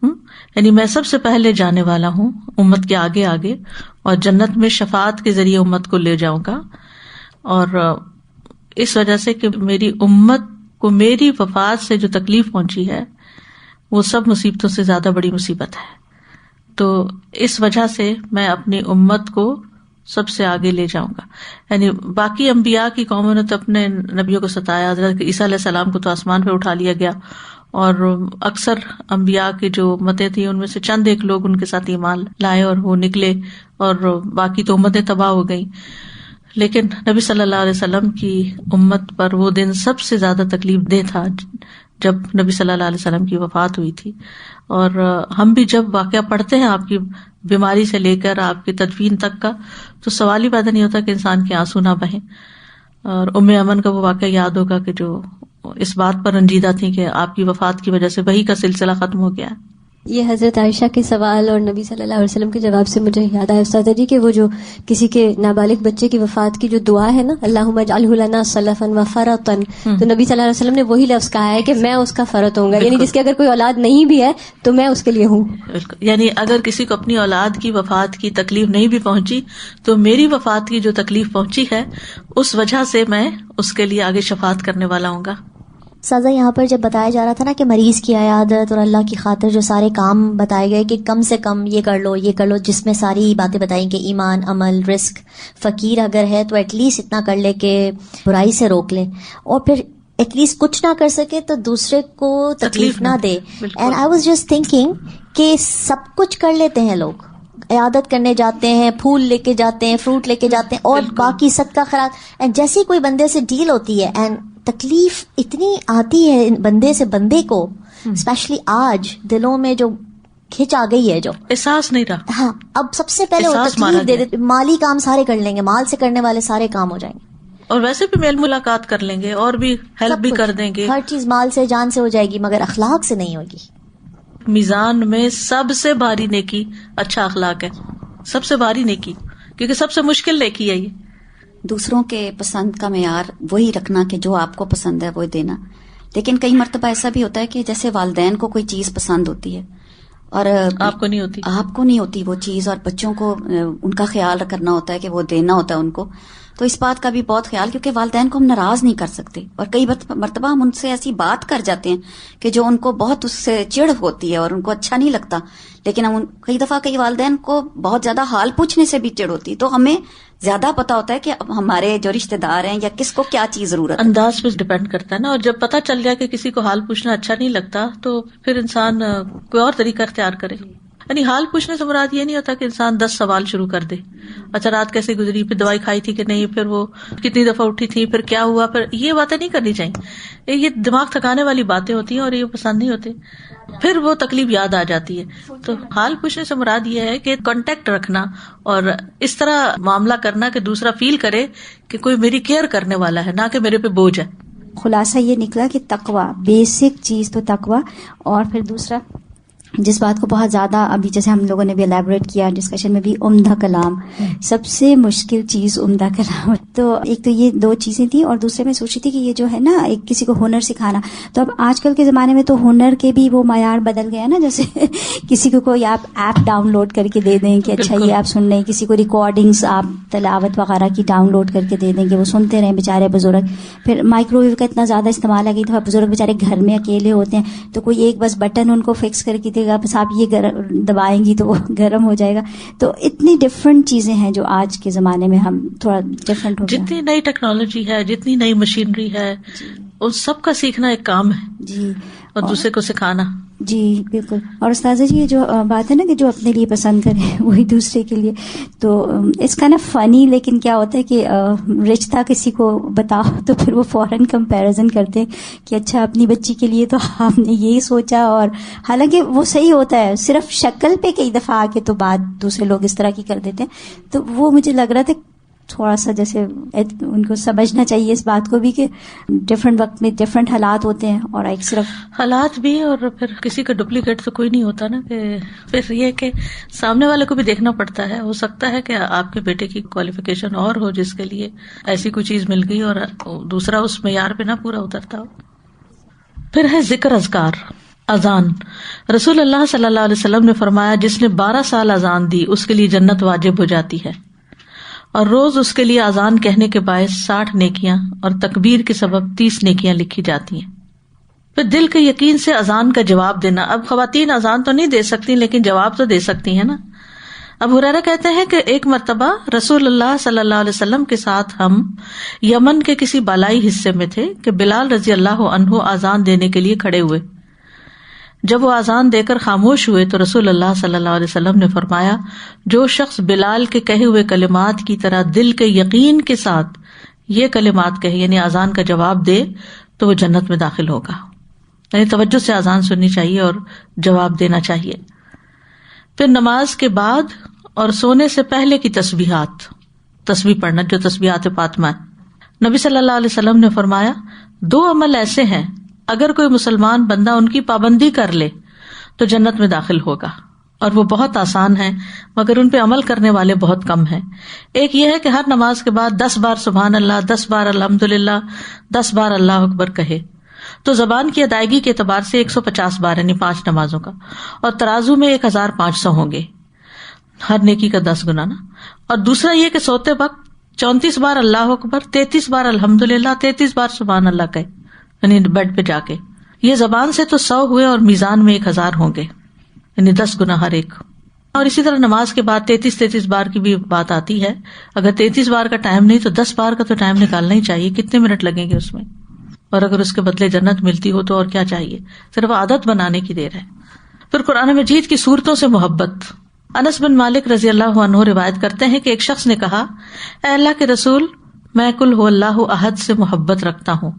یعنی میں سب سے پہلے جانے والا ہوں امت کے آگے آگے, اور جنت میں شفاعت کے ذریعے امت کو لے جاؤں گا. اور اس وجہ سے کہ میری امت کو میری وفات سے جو تکلیف پہنچی ہے وہ سب مصیبتوں سے زیادہ بڑی مصیبت ہے. تو اس وجہ سے میں اپنی امت کو سب سے آگے لے جاؤں گا. یعنی باقی انبیاء کی قوموں نے تو اپنے نبیوں کو ستایا. حضرت عیسیٰ علیہ السلام کو تو آسمان پہ اٹھا لیا گیا, اور اکثر انبیاء کی جو امتیں تھیں ان میں سے چند ایک لوگ ان کے ساتھ ایمان لائے اور وہ نکلے, اور باقی تو امتیں تباہ ہو گئیں. لیکن نبی صلی اللہ علیہ وسلم کی امت پر وہ دن سب سے زیادہ تکلیف دہ تھا جب نبی صلی اللہ علیہ وسلم کی وفات ہوئی تھی. اور ہم بھی جب واقعہ پڑھتے ہیں آپ کی بیماری سے لے کر آپ کی تدفین تک کا, تو سوال ہی پیدا نہیں ہوتا کہ انسان کے آنسو نہ بہیں. اور ام ایمن کا وہ واقعہ یاد ہوگا کہ جو اس بات پر رنجیدہ تھی کہ آپ کی وفات کی وجہ سے وحی کا سلسلہ ختم ہو گیا. یہ حضرت عائشہ کے سوال اور نبی صلی اللہ علیہ وسلم کے جواب سے مجھے یاد آیا استاد جی کہ وہ جو کسی کے نابالغ بچے کی وفات کی جو دعا ہے نا, اللہم اجعلہ لنا سلفا و فرطا, تو نبی صلی اللہ علیہ وسلم نے وہی لفظ کہا ہے کہ میں اس کا فرط ہوں گا. یعنی جس کے اگر کوئی اولاد نہیں بھی ہے تو میں اس کے لیے ہوں. یعنی اگر کسی کو اپنی اولاد کی وفات کی تکلیف نہیں بھی پہنچی تو میری وفات کی جو تکلیف پہنچی ہے اس وجہ سے میں اس کے لیے آگے شفاعت کرنے والا ہوں گا. سازا یہاں پر جب بتایا جا رہا تھا نا کہ مریض کی عیادت اور اللہ کی خاطر جو سارے کام بتائے گئے کہ کم سے کم یہ کر لو, جس میں ساری باتیں بتائیں کہ ایمان, عمل, رزق, فقیر اگر ہے تو ایٹ لیسٹ اتنا کر لے کہ برائی سے روک لے, اور پھر ایٹ لیسٹ کچھ نہ کر سکے تو دوسرے کو تکلیف نہ دے. And I was just thinking کہ سب کچھ کر لیتے ہیں لوگ, عیادت کرنے جاتے ہیں, پھول لے کے جاتے ہیں, فروٹ لے کے جاتے ہیں, اور باقی صدقہ خیرات, اینڈ جیسے کوئی بندے سے ڈیل ہوتی ہے اینڈ تکلیف اتنی آتی ہے بندے سے بندے کو, اسپیشلی آج دلوں میں جو کھچ آ گئی ہے, جو احساس نہیں رہا. ہاں, اب سب سے پہلے وہ تکلیف دے دیتے, مالی کام سارے کر لیں گے, مال سے کرنے والے سارے کام ہو جائیں گے, اور ویسے بھی میل ملاقات کر لیں گے اور بھی ہیلپ بھی کر دیں گے, ہر چیز مال سے جان سے ہو جائے گی, مگر اخلاق سے نہیں ہوگی. میزان میں سب سے بھاری نیکی اچھا اخلاق ہے, سب سے بھاری نیکی, کیونکہ سب سے مشکل نیکی ہے یہ. دوسروں کے پسند کا معیار وہی رکھنا کہ جو آپ کو پسند ہے وہ دینا. لیکن کئی مرتبہ ایسا بھی ہوتا ہے کہ جیسے والدین کو کوئی چیز پسند ہوتی ہے اور آپ کو نہیں ہوتی وہ چیز، اور بچوں کو ان کا خیال کرنا ہوتا ہے کہ وہ دینا ہوتا ہے ان کو. تو اس بات کا بھی بہت خیال، کیونکہ والدین کو ہم ناراض نہیں کر سکتے، اور کئی مرتبہ ہم ان سے ایسی بات کر جاتے ہیں کہ جو ان کو بہت اس سے چڑ ہوتی ہے اور ان کو اچھا نہیں لگتا، لیکن ہم کئی دفعہ کئی والدین کو بہت زیادہ حال پوچھنے سے بھی چڑ ہوتی ہے. تو ہمیں زیادہ پتا ہوتا ہے کہ اب ہمارے جو رشتہ دار ہیں یا کس کو کیا چیز ضرورت ہے. انداز پہ ڈیپینڈ کرتا ہے نا. اور جب پتا چل جائے کہ کسی کو حال پوچھنا اچھا نہیں لگتا تو پھر انسان کوئی اور طریقہ اختیار کرے. یعنی حال پوچھنے سے مراد یہ نہیں ہوتا کہ انسان 10 سوال شروع کر دے. اچھا رات کیسے گزری، پھر دوائی کھائی تھی کہ نہیں، پھر وہ کتنی دفعہ اٹھی تھی، پھر کیا ہوا، پھر یہ باتیں نہیں کرنی چاہیے. یہ دماغ تھکانے والی باتیں ہوتی ہیں اور یہ پسند نہیں ہوتے. پھر وہ تکلیف یاد آ جاتی ہے. تو حال پوچھنے سے مراد یہ ہے کہ کانٹیکٹ رکھنا اور اس طرح معاملہ کرنا کہ دوسرا فیل کرے کہ کوئی میری کیئر کرنے والا ہے، نہ کہ میرے پہ بوجھ ہے. خلاصہ یہ نکلا کہ تقوی، بیسک چیز تو تقوی، اور پھر دوسرا جس بات کو بہت زیادہ ابھی جیسے ہم لوگوں نے بھی الیبوریٹ کیا ڈسکشن میں بھی، عمدہ کلام. سب سے مشکل چیز عمدہ کلام. تو ایک تو یہ 2 چیزیں تھیں، اور دوسرے میں سوچی تھی کہ یہ جو ہے نا ایک کسی کو ہنر سکھانا، تو اب آج کل کے زمانے میں تو ہنر کے بھی وہ معیار بدل گیا نا. جیسے کسی کو کوئی آپ ایپ ڈاؤن لوڈ کر کے دے دیں کہ اچھا یہ آپ سن لیں، کسی کو ریکارڈنگز آپ تلاوت وغیرہ کی ڈاؤن لوڈ کر کے دے دیں کہ وہ سنتے رہیں بیچارے بزرگ. پھر مائکرو ویو کا اتنا زیادہ استعمال ہے کہ بزرگ بیچارے گھر میں اکیلے ہوتے ہیں، تو کوئی ایک بس بٹن ان کو فکس کر کے دے گا، بس آپ یہ دبائیں گی تو وہ گرم ہو جائے گا. تو اتنی ڈفرینٹ چیزیں ہیں جو آج کے زمانے میں ہم تھوڑا ڈفرینٹ ہو گئے. جتنی نئی ٹیکنالوجی ہے، جتنی نئی مشینری ہے، ان سب کا سیکھنا ایک کام ہے جی، اور دوسرے کو سکھانا. جی بالکل. اور استاذہ جی یہ جو بات ہے نا کہ جو اپنے لیے پسند کرے وہی دوسرے کے لیے، تو اس کا نا فنی، لیکن کیا ہوتا ہے کہ رشتہ کسی کو بتاؤ تو پھر وہ فوراً کمپیریزن کرتے ہیں کہ اچھا اپنی بچی کے لیے تو آپ نے یہی سوچا، اور حالانکہ وہ صحیح ہوتا ہے، صرف شکل پہ کئی دفعہ آ کے تو بات دوسرے لوگ اس طرح کی کر دیتے ہیں. تو وہ مجھے لگ رہا تھا تھوڑا سا جیسے ان کو سمجھنا چاہیے اس بات کو بھی کہ ڈفرینٹ وقت میں ڈفرینٹ حالات ہوتے ہیں، اور ایک صرف حالات بھی، اور پھر کسی کا ڈپلیکیٹ تو کوئی نہیں ہوتا نا. کہ پھر یہ کہ سامنے والے کو بھی دیکھنا پڑتا ہے. ہو سکتا ہے کہ آپ کے بیٹے کی کوالیفیکیشن اور ہو جس کے لیے ایسی کوئی چیز مل گئی اور دوسرا اس معیار پہ نہ پورا اترتا ہو. پھر ہے ذکر اذکار، اذان. رسول اللہ صلی اللہ علیہ وسلم نے فرمایا جس نے 12 سال اذان دی اس کے لیے جنت واجب ہو جاتی ہے، اور روز اس کے لیے اذان کہنے کے باعث 60 نیکیاں اور تکبیر کے سبب 30 نیکیاں لکھی جاتی ہیں. پھر دل کے یقین سے اذان کا جواب دینا. اب خواتین اذان تو نہیں دے سکتی لیکن جواب تو دے سکتی ہیں نا. اب ہریرہ کہتے ہیں کہ ایک مرتبہ رسول اللہ صلی اللہ علیہ وسلم کے ساتھ ہم یمن کے کسی بالائی حصے میں تھے کہ بلال رضی اللہ عنہ اذان دینے کے لیے کھڑے ہوئے. جب وہ اذان دے کر خاموش ہوئے تو رسول اللہ صلی اللہ علیہ وسلم نے فرمایا جو شخص بلال کے کہے ہوئے کلمات کی طرح دل کے یقین کے ساتھ یہ کلمات کہے، یعنی اذان کا جواب دے، تو وہ جنت میں داخل ہوگا. یعنی توجہ سے اذان سننی چاہیے اور جواب دینا چاہیے. پھر نماز کے بعد اور سونے سے پہلے کی تسبیحات، تسبیح پڑھنا جو تسبیحات فاطمہ ہے. نبی صلی اللہ علیہ وسلم نے فرمایا 2 عمل ایسے ہیں اگر کوئی مسلمان بندہ ان کی پابندی کر لے تو جنت میں داخل ہوگا، اور وہ بہت آسان ہے مگر ان پہ عمل کرنے والے بہت کم ہیں. ایک یہ ہے کہ ہر نماز کے بعد 10 بار سبحان اللہ، 10 بار الحمدللہ، 10 بار اللہ اکبر کہے. تو زبان کی ادائیگی کے اعتبار سے 150 بار یعنی 5 نمازوں کا، اور ترازو میں 1500 ہوں گے، ہر نیکی کا 10 گنا نا. اور دوسرا یہ کہ سوتے وقت 34 بار اللہ اکبر، 33 بار الحمدللہ، 33 بار سبحان اللہ کہے، یعنی بیڈ پہ جا کے. یہ زبان سے تو 100 ہوئے اور میزان میں 1000 ہوں گے، یعنی 10 گنا ہر ایک. اور اسی طرح نماز کے بعد 33 بار کی بھی بات آتی ہے. اگر 33 بار کا ٹائم نہیں تو 10 بار کا تو ٹائم نکالنا ہی چاہیے. کتنے منٹ لگیں گے اس میں؟ اور اگر اس کے بدلے جنت ملتی ہو تو اور کیا چاہیے؟ صرف عادت بنانے کی دیر ہے. پھر قرآن مجید کی سورتوں سے محبت. انس بن مالک رضی اللہ عنہ روایت کرتے ہیں کہ ایک شخص نے کہا اے اللہ کے رسول، میں قل هو اللہ احد سے محبت رکھتا ہوں.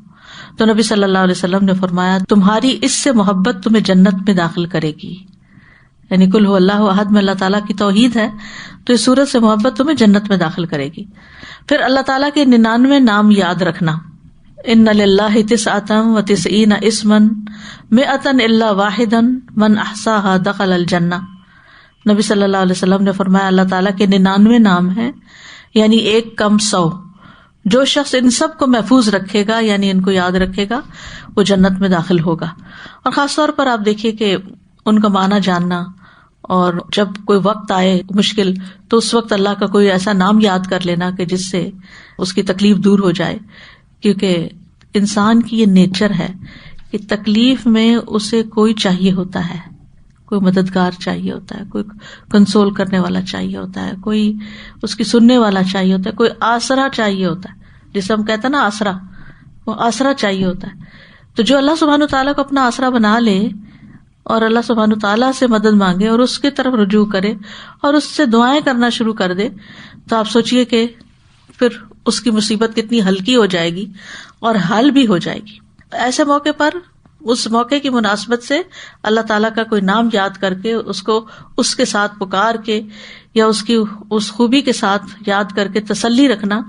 تو نبی صلی اللہ علیہ وسلم نے فرمایا تمہاری اس سے محبت تمہیں جنت میں داخل کرے گی. یعنی قل هو اللہ احد میں اللہ تعالیٰ کی توحید ہے تو اس سورت سے محبت تمہیں جنت میں داخل کرے گی. پھر اللہ تعالیٰ کے 99 نام یاد رکھنا. ان للہ 99 اسما 100 الا واحدا من احصاها دخل الجنہ. نبی صلی اللہ علیہ وسلم نے فرمایا اللہ تعالیٰ کے 99 نام ہیں یعنی 1 کم 100. جو شخص ان سب کو محفوظ رکھے گا یعنی ان کو یاد رکھے گا وہ جنت میں داخل ہوگا. اور خاص طور پر آپ دیکھیے کہ ان کا معنی جاننا اور جب کوئی وقت آئے مشکل تو اس وقت اللہ کا کوئی ایسا نام یاد کر لینا کہ جس سے اس کی تکلیف دور ہو جائے، کیونکہ انسان کی یہ نیچر ہے کہ تکلیف میں اسے کوئی چاہیے ہوتا ہے، کوئی مددگار چاہیے ہوتا ہے، کوئی کنسول کرنے والا چاہیے ہوتا ہے، کوئی اس کی سننے والا چاہیے ہوتا ہے، کوئی آسرا چاہیے ہوتا ہے، جسے ہم کہتے ہیں نا آسرا، وہ آسرا چاہیے ہوتا ہے. تو جو اللہ سبحانہ تعالیٰ کو اپنا آسرا بنا لے اور اللہ سبحانہ تعالیٰ سے مدد مانگے اور اس کی طرف رجوع کرے اور اس سے دعائیں کرنا شروع کر دے، تو آپ سوچئے کہ پھر اس کی مصیبت کتنی ہلکی ہو جائے گی اور حل بھی ہو جائے گی. ایسے موقع پر اس موقع کی مناسبت سے اللہ تعالیٰ کا کوئی نام یاد کر کے اس کو اس کے ساتھ پکار کے یا اس کی اس خوبی کے ساتھ یاد کر کے تسلی رکھنا،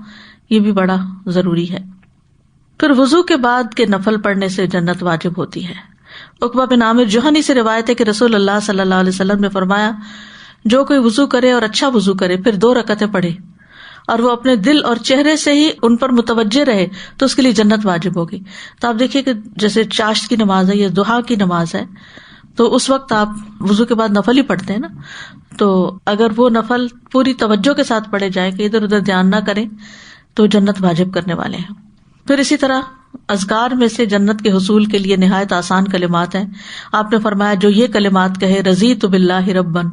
یہ بھی بڑا ضروری ہے. پھر وضو کے بعد کے نفل پڑھنے سے جنت واجب ہوتی ہے. عقبہ بن عامر جوہنی سے روایت ہے کہ رسول اللہ صلی اللہ علیہ وسلم نے فرمایا، جو کوئی وضو کرے اور اچھا وضو کرے پھر 2 رکعتیں پڑھے اور وہ اپنے دل اور چہرے سے ہی ان پر متوجہ رہے تو اس کے لیے جنت واجب ہوگی. تو آپ دیکھیے کہ جیسے چاشت کی نماز ہے یا ضحیٰ کی نماز ہے، تو اس وقت آپ وضو کے بعد نفل ہی پڑھتے ہیں نا، تو اگر وہ نفل پوری توجہ کے ساتھ پڑھے جائیں کہ ادھر ادھر دھیان نہ کریں تو جنت واجب کرنے والے ہیں. پھر اسی طرح اذکار میں سے جنت کے حصول کے لیے نہایت آسان کلمات ہیں. آپ نے فرمایا، جو یہ کلمات کہے رضیت باللہ ربًا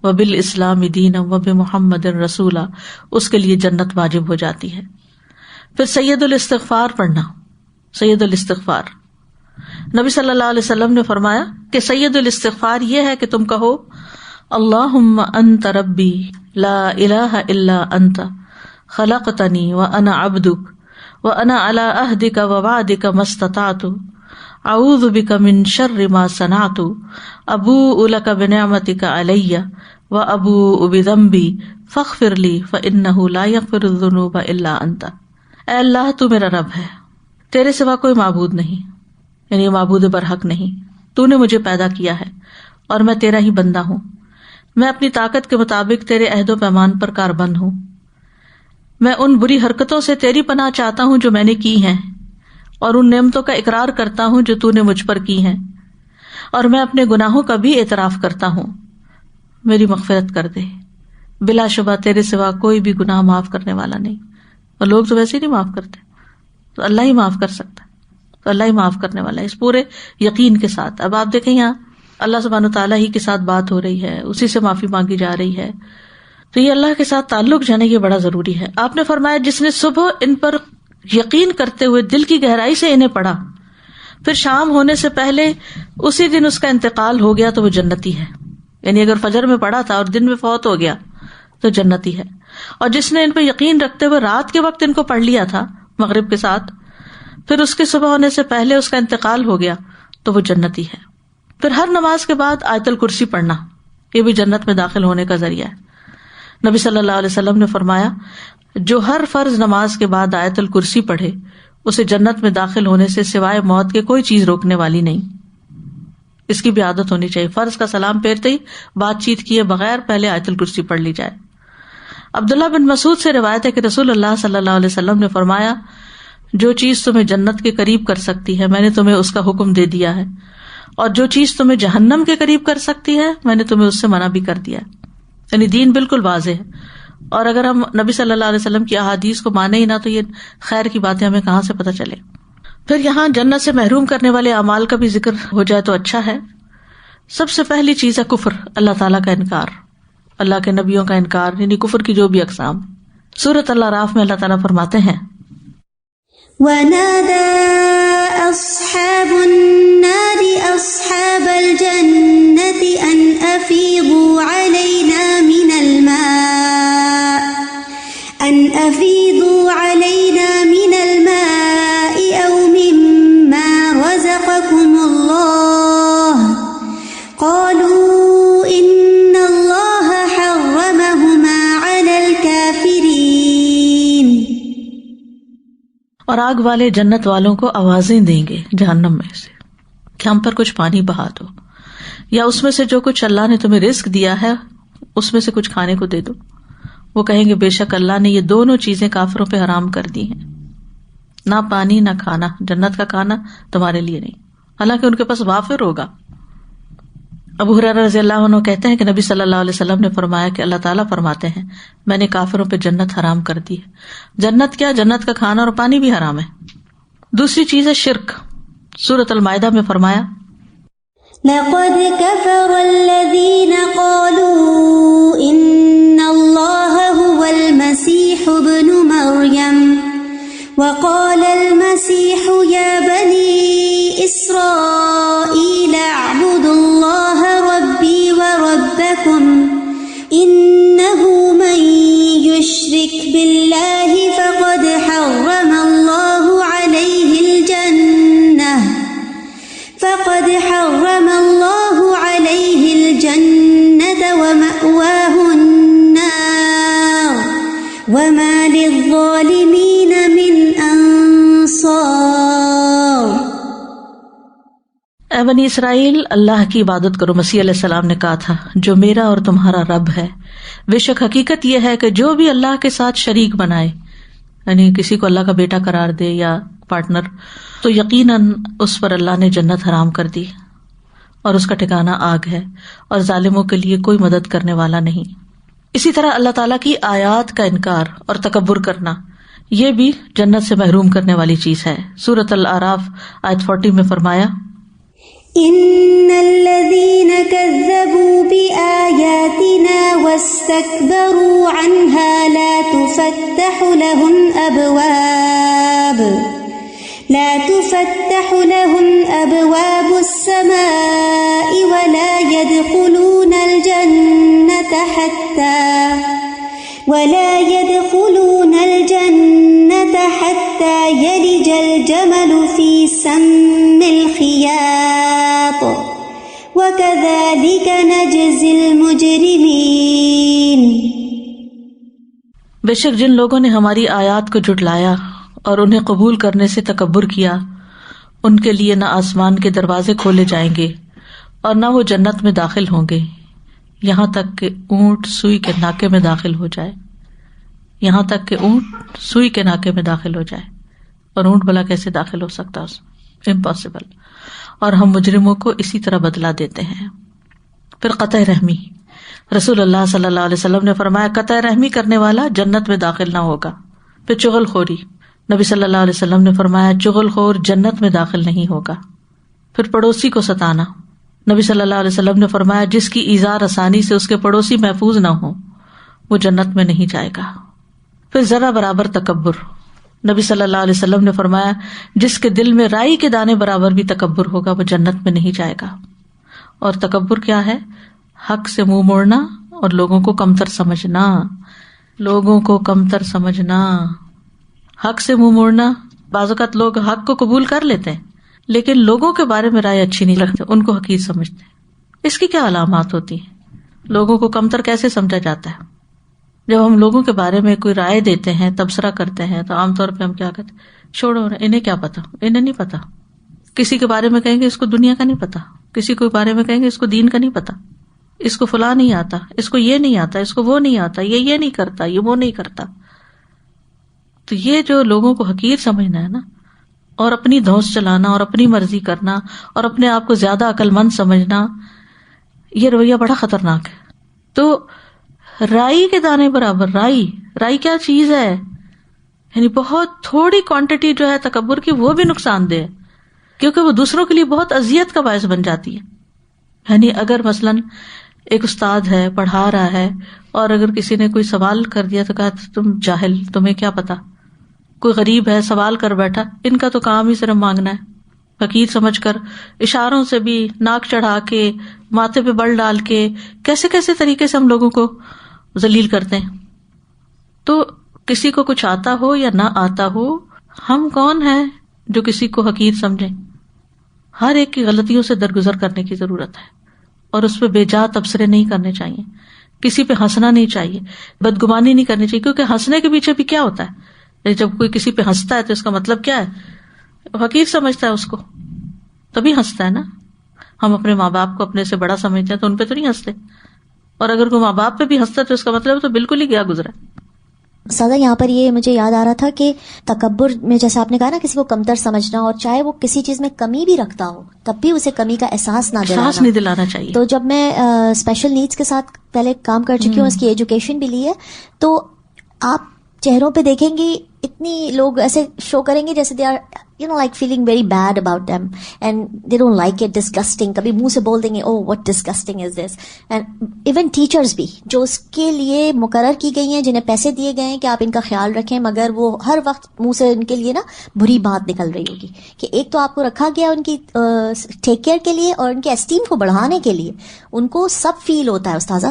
وبالاسلام دینا وبمحمد رسولا، اس کے لیے جنت واجب ہو جاتی ہے. پھر سید الاستغفار پڑھنا. سید الاستغفار، نبی صلی اللہ علیہ وسلم نے فرمایا کہ سید الاستغفار یہ ہے کہ تم کہو، اللہم انت ربی لا الہ الا انت خلقتنی وانا عبدک وانا علی عہدک ووعدک ما استطعت اعوذ بک من شر ما صنعت ابوء لک بنعمتک علی وابوء بذنبی فاغفر لی فانہ لا یغفر الذنوب الا انت. اے اللہ، تو میرا رب ہے، تیرے سوا کوئی معبود نہیں، یعنی معبود برحق نہیں. تو نے مجھے پیدا کیا ہے اور میں تیرا ہی بندہ ہوں. میں اپنی طاقت کے مطابق تیرے عہد و پیمان پر کاربند ہوں. میں ان بری حرکتوں سے تیری پناہ چاہتا ہوں جو میں نے کی ہیں، اور ان نعمتوں کا اقرار کرتا ہوں جو تو نے مجھ پر کی ہیں، اور میں اپنے گناہوں کا بھی اعتراف کرتا ہوں. میری مغفرت کر دے. بلا شبہ تیرے سوا کوئی بھی گناہ معاف کرنے والا نہیں، اور لوگ تو ویسے ہی نہیں معاف کرتے، تو اللہ ہی معاف کر سکتا ہے، تو اللہ ہی معاف کرنے والا ہے اس پورے یقین کے ساتھ. اب آپ دیکھیں یہاں اللہ سبحانہ تعالیٰ ہی کے ساتھ بات ہو رہی ہے، اسی سے معافی مانگی جا رہی ہے، تو یہ اللہ کے ساتھ تعلق جو ہے نا یہ بڑا ضروری ہے. آپ نے فرمایا، جس نے صبح ان پر یقین کرتے ہوئے دل کی گہرائی سے انہیں پڑھا، پھر شام ہونے سے پہلے اسی دن اس کا انتقال ہو گیا تو وہ جنتی ہے. یعنی اگر فجر میں پڑھا تھا اور دن میں فوت ہو گیا تو جنتی ہے. اور جس نے ان پہ یقین رکھتے ہوئے رات کے وقت ان کو پڑھ لیا تھا مغرب کے ساتھ، پھر اس کے صبح ہونے سے پہلے اس کا انتقال ہو گیا تو وہ جنتی ہے. پھر ہر نماز کے بعد آیت الکرسی پڑھنا، یہ بھی جنت میں داخل ہونے کا ذریعہ ہے. نبی صلی اللہ علیہ وسلم نے فرمایا، جو ہر فرض نماز کے بعد آیت الکرسی پڑھے اسے جنت میں داخل ہونے سے سوائے موت کے کوئی چیز روکنے والی نہیں. اس کی بھی عادت ہونی چاہیے، فرض کا سلام پھیرتے ہی بات چیت کیے بغیر پہلے آیت الکرسی پڑھ لی جائے. عبداللہ بن مسعود سے روایت ہے کہ رسول اللہ صلی اللہ علیہ وسلم نے فرمایا، جو چیز تمہیں جنت کے قریب کر سکتی ہے میں نے تمہیں اس کا حکم دے دیا ہے، اور جو چیز تمہیں جہنم کے قریب کر سکتی ہے میں نے تمہیں اس سے منع بھی کر دیا ہے. یعنی دین بالکل واضح ہے، اور اگر ہم نبی صلی اللہ علیہ وسلم کی احادیث کو مانے ہی نہ تو یہ خیر کی باتیں ہمیں کہاں سے پتہ چلے. پھر یہاں جنت سے محروم کرنے والے اعمال کا بھی ذکر ہو جائے تو اچھا ہے. سب سے پہلی چیز ہے کفر، اللہ تعالیٰ کا انکار، اللہ کے نبیوں کا انکار، یعنی کفر کی جو بھی اقسام. سورۃ الاعراف میں اللہ تعالیٰ فرماتے ہیں، وَنَادَى أَصْحَابُ النَّارِ أَصْحَابَ الْجَنَّةِ أَنْ أَفِيضُوا عَلَيْنَا مِنَ الْمَاءِ أَوْ مِمَّا رَزَقَكُمُ اللَّهُ قَالُوا إِنَّ اللَّهَ حَرَّمَهُمَا عَلَى الْكَافِرِينَ. اور آگ والے جنت والوں کو آوازیں دیں گے جہنم میں سے کہ ہم پر کچھ پانی بہا دو، یا اس میں سے جو کچھ اللہ نے تمہیں رزق دیا ہے اس میں سے کچھ کھانے کو دے دو. وہ کہیں گے، بے شک اللہ نے یہ دونوں چیزیں کافروں پہ حرام کر دی ہیں، نہ پانی نہ کھانا، جنت کا کھانا تمہارے لیے نہیں، حالانکہ ان کے پاس وافر ہوگا. ابو ہریرہ رضی اللہ عنہ کہتے ہیں کہ نبی صلی اللہ علیہ وسلم نے فرمایا کہ اللہ تعالیٰ فرماتے ہیں میں نے کافروں پہ جنت حرام کر دی ہے. جنت کیا؟ جنت کا کھانا اور پانی بھی حرام ہے. دوسری چیز ہے شرک. سورۃ المائدہ میں فرمایا لقد كفر الذين قالوا إن الله هو المسيح ابن مريم وقال المسيح يا بني إسرائيل اعبدوا الله ربي وربكم إنه من يشرك بالله فقد حرم الله عليه الجنة ومأواه النار وما للظالمين من أنصار. اے بنی اسرائیل اللہ کی عبادت کرو. مسیح علیہ السلام نے کہا تھا جو میرا اور تمہارا رب ہے. بے شک حقیقت یہ ہے کہ جو بھی اللہ کے ساتھ شریک بنائے یعنی کسی کو اللہ کا بیٹا قرار دے یا پارٹنر تو یقیناً اس پر اللہ نے جنت حرام کر دی اور اس کا ٹھکانہ آگ ہے اور ظالموں کے لیے کوئی مدد کرنے والا نہیں. اسی طرح اللہ تعالیٰ کی آیات کا انکار اور تکبر کرنا یہ بھی جنت سے محروم کرنے والی چیز ہے. سورۃ الاعراف آیت 40 میں فرمایا ان الذين كذبوا بآياتنا واستكبروا عنها لا تفتح لهم أبواب السماء ولا يدخلون الجنة حتى يلج الجمل في سم الخياط وكذلك نجزي المجرمين. بے شک جن لوگوں نے ہماری آیات کو جھٹلایا اور انہیں قبول کرنے سے تکبر کیا ان کے لیے نہ آسمان کے دروازے کھولے جائیں گے اور نہ وہ جنت میں داخل ہوں گے یہاں تک کہ اونٹ سوئی کے ناکے میں داخل ہو جائے. یہاں تک کہ اونٹ سوئی کے ناکے میں داخل ہو جائے. اور اونٹ بھلا کیسے داخل ہو سکتا؟ امپاسبل. اور ہم مجرموں کو اسی طرح بدلا دیتے ہیں. پھر قطع رحمی. رسول اللہ صلی اللہ علیہ وسلم نے فرمایا قطع رحمی کرنے والا جنت میں داخل نہ ہوگا. پھر چغل خوری. نبی صلی اللہ علیہ وسلم نے فرمایا چغل خور جنت میں داخل نہیں ہوگا. پھر پڑوسی کو ستانا. نبی صلی اللہ علیہ وسلم نے فرمایا جس کی ایذا رسانی سے اس کے پڑوسی محفوظ نہ ہو وہ جنت میں نہیں جائے گا. پھر ذرا برابر تکبر. نبی صلی اللہ علیہ وسلم نے فرمایا جس کے دل میں رائی کے دانے برابر بھی تکبر ہوگا وہ جنت میں نہیں جائے گا. اور تکبر کیا ہے؟ حق سے منہ موڑنا اور لوگوں کو کمتر سمجھنا. حق سے منہ موڑنا. بعض اوقات لوگ حق کو قبول کر لیتے ہیں لیکن لوگوں کے بارے میں رائے اچھی نہیں رکھتے, ان کو حقیر سمجھتے ہیں. اس کی کیا علامات ہوتی ہیں؟ لوگوں کو کمتر کیسے سمجھا جاتا ہے؟ جب ہم لوگوں کے بارے میں کوئی رائے دیتے ہیں, تبصرہ کرتے ہیں تو عام طور پہ ہم کیا کہتے ہیں؟ چھوڑو انہیں کیا پتا, انہیں نہیں پتا. کسی کے بارے میں کہیں گے اس کو دنیا کا نہیں پتا, کسی کے بارے میں کہیں گے اس کو دین کا نہیں پتا, اس کو فلاں نہیں آتا, اس کو یہ نہیں آتا, اس کو وہ نہیں آتا, یہ نہیں کرتا, یہ وہ نہیں کرتا. تو یہ جو لوگوں کو حقیر سمجھنا ہے نا, اور اپنی دھوس چلانا اور اپنی مرضی کرنا اور اپنے آپ کو زیادہ عقل مند سمجھنا, یہ رویہ بڑا خطرناک ہے. تو رائی کے دانے برابر. رائی کیا چیز ہے؟ یعنی بہت تھوڑی کوانٹٹی جو ہے تکبر کی وہ بھی نقصان دہ ہے کیونکہ وہ دوسروں کے لیے بہت اذیت کا باعث بن جاتی ہے. یعنی اگر مثلاً ایک استاد ہے پڑھا رہا ہے اور اگر کسی نے کوئی سوال کر دیا تو کہا تم جاہل, تمہیں کیا پتا. کوئی غریب ہے سوال کر بیٹھا, ان کا تو کام ہی صرف مانگنا ہے, فقیر سمجھ کر اشاروں سے بھی ناک چڑھا کے ماتھے پہ بل ڈال کے کیسے کیسے طریقے سے ہم لوگوں کو ذلیل کرتے ہیں. تو کسی کو کچھ آتا ہو یا نہ آتا ہو, ہم کون ہیں جو کسی کو حقیر سمجھیں؟ ہر ایک کی غلطیوں سے درگزر کرنے کی ضرورت ہے اور اس پہ بے جا تبصرے نہیں کرنے چاہیے, کسی پہ ہنسنا نہیں چاہیے, بدگمانی نہیں کرنی چاہیے. کیونکہ ہنسنے کے پیچھے بھی کیا ہوتا ہے؟ جب کوئی کسی پہ ہنستا ہے تو اس کا مطلب کیا ہے؟ حقیر سمجھتا ہے اس کو, تبھی ہنستا ہے نا. ہم اپنے ماں باپ کو اپنے سے بڑا سمجھتے ہیں تو ان پہ تو نہیں ہنستے, اور اگر کوئی ماں باپ پہ بھی ہنستا ہے تو اس کا مطلب تو بالکل ہی گیا گزرا. سادہ یہاں پر یہ مجھے یاد آ رہا تھا کہ تکبر میں جیسے آپ نے کہا نا کسی کو کمتر سمجھنا، اور چاہے وہ کسی چیز میں کمی بھی رکھتا ہو تب بھی اسے کمی کا احساس نہیں دلانا چاہیے. تو جب میں اسپیشل نیڈس کے ساتھ پہلے کام کر چکی ہوں، اس کی ایجوکیشن بھی لی ہے، تو آپ چہروں پہ دیکھیں گی اتنی لوگ ایسے شو کریں گے جیسے they are like feeling very bad about them and they don't like it, disgusting. کبھی منہ سے بول دیں گے oh what disgusting is this. and even teachers بھی جو اس کے لیے مقرر کی گئی ہیں، جنہیں پیسے دیے گئے ہیں کہ آپ ان کا خیال رکھیں، مگر وہ ہر وقت منہ سے ان کے لیے نا بری بات نکل رہی ہوگی کہ ایک تو آپ کو رکھا گیا ان کی ٹیک کیئر کے لیے اور ان کے اسٹیم کو بڑھانے کے لیے. ان کو سب فیل ہوتا ہے استاذہ،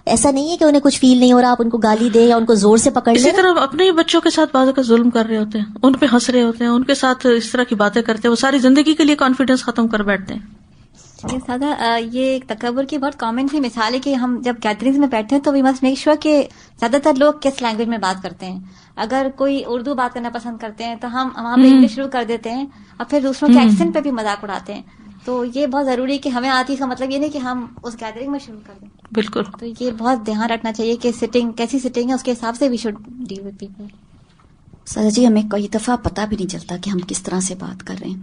ایسا نہیں ہے کہ انہیں کچھ فیل نہیں ہو رہا، آپ ان کو گالی دیں یا ان کو زور سے پکڑ لیں. اسی طرح اپنے ہی بچوں کے ساتھ بعض کا ظلم کر رہے ہوتے ہیں، ان پہ ہنس رہے ہوتے ہیں، ان کے ساتھ اس طرح کی باتیں کرتے ہیں، وہ ساری زندگی کے لیے کانفیڈنس ختم کر بیٹھتے ہیں. سادہ یہ ایک تکبر کی بہت کامن سی مثال ہے کہ ہم جب گیدرنگز میں بیٹھتے ہیں تو وی مسٹ میک شیور کہ زیادہ تر لوگ کس لینگویج میں بات کرتے ہیں. اگر کوئی اردو بات کرنا پسند کرتے ہیں تو ہم وہاں پہ انگلش شروع کر دیتے ہیں اور پھر دوسروں کے ایکسنٹ پہ بھی مذاق اڑاتے ہیں. تو یہ بہت ضروری ہے کہ ہمیں آتی کا مطلب یہ نہیں کہ ہم اس گیدرنگ میں شروع کر دیں. بالکل. تو یہ بہت دھیان رکھنا چاہیے کہ سٹنگ کیسی سٹنگ ہے اس کے حساب سے we should deal with people. سادہ جی ہمیں کئی دفعہ پتہ بھی نہیں چلتا کہ ہم کس طرح سے بات کر رہے ہیں.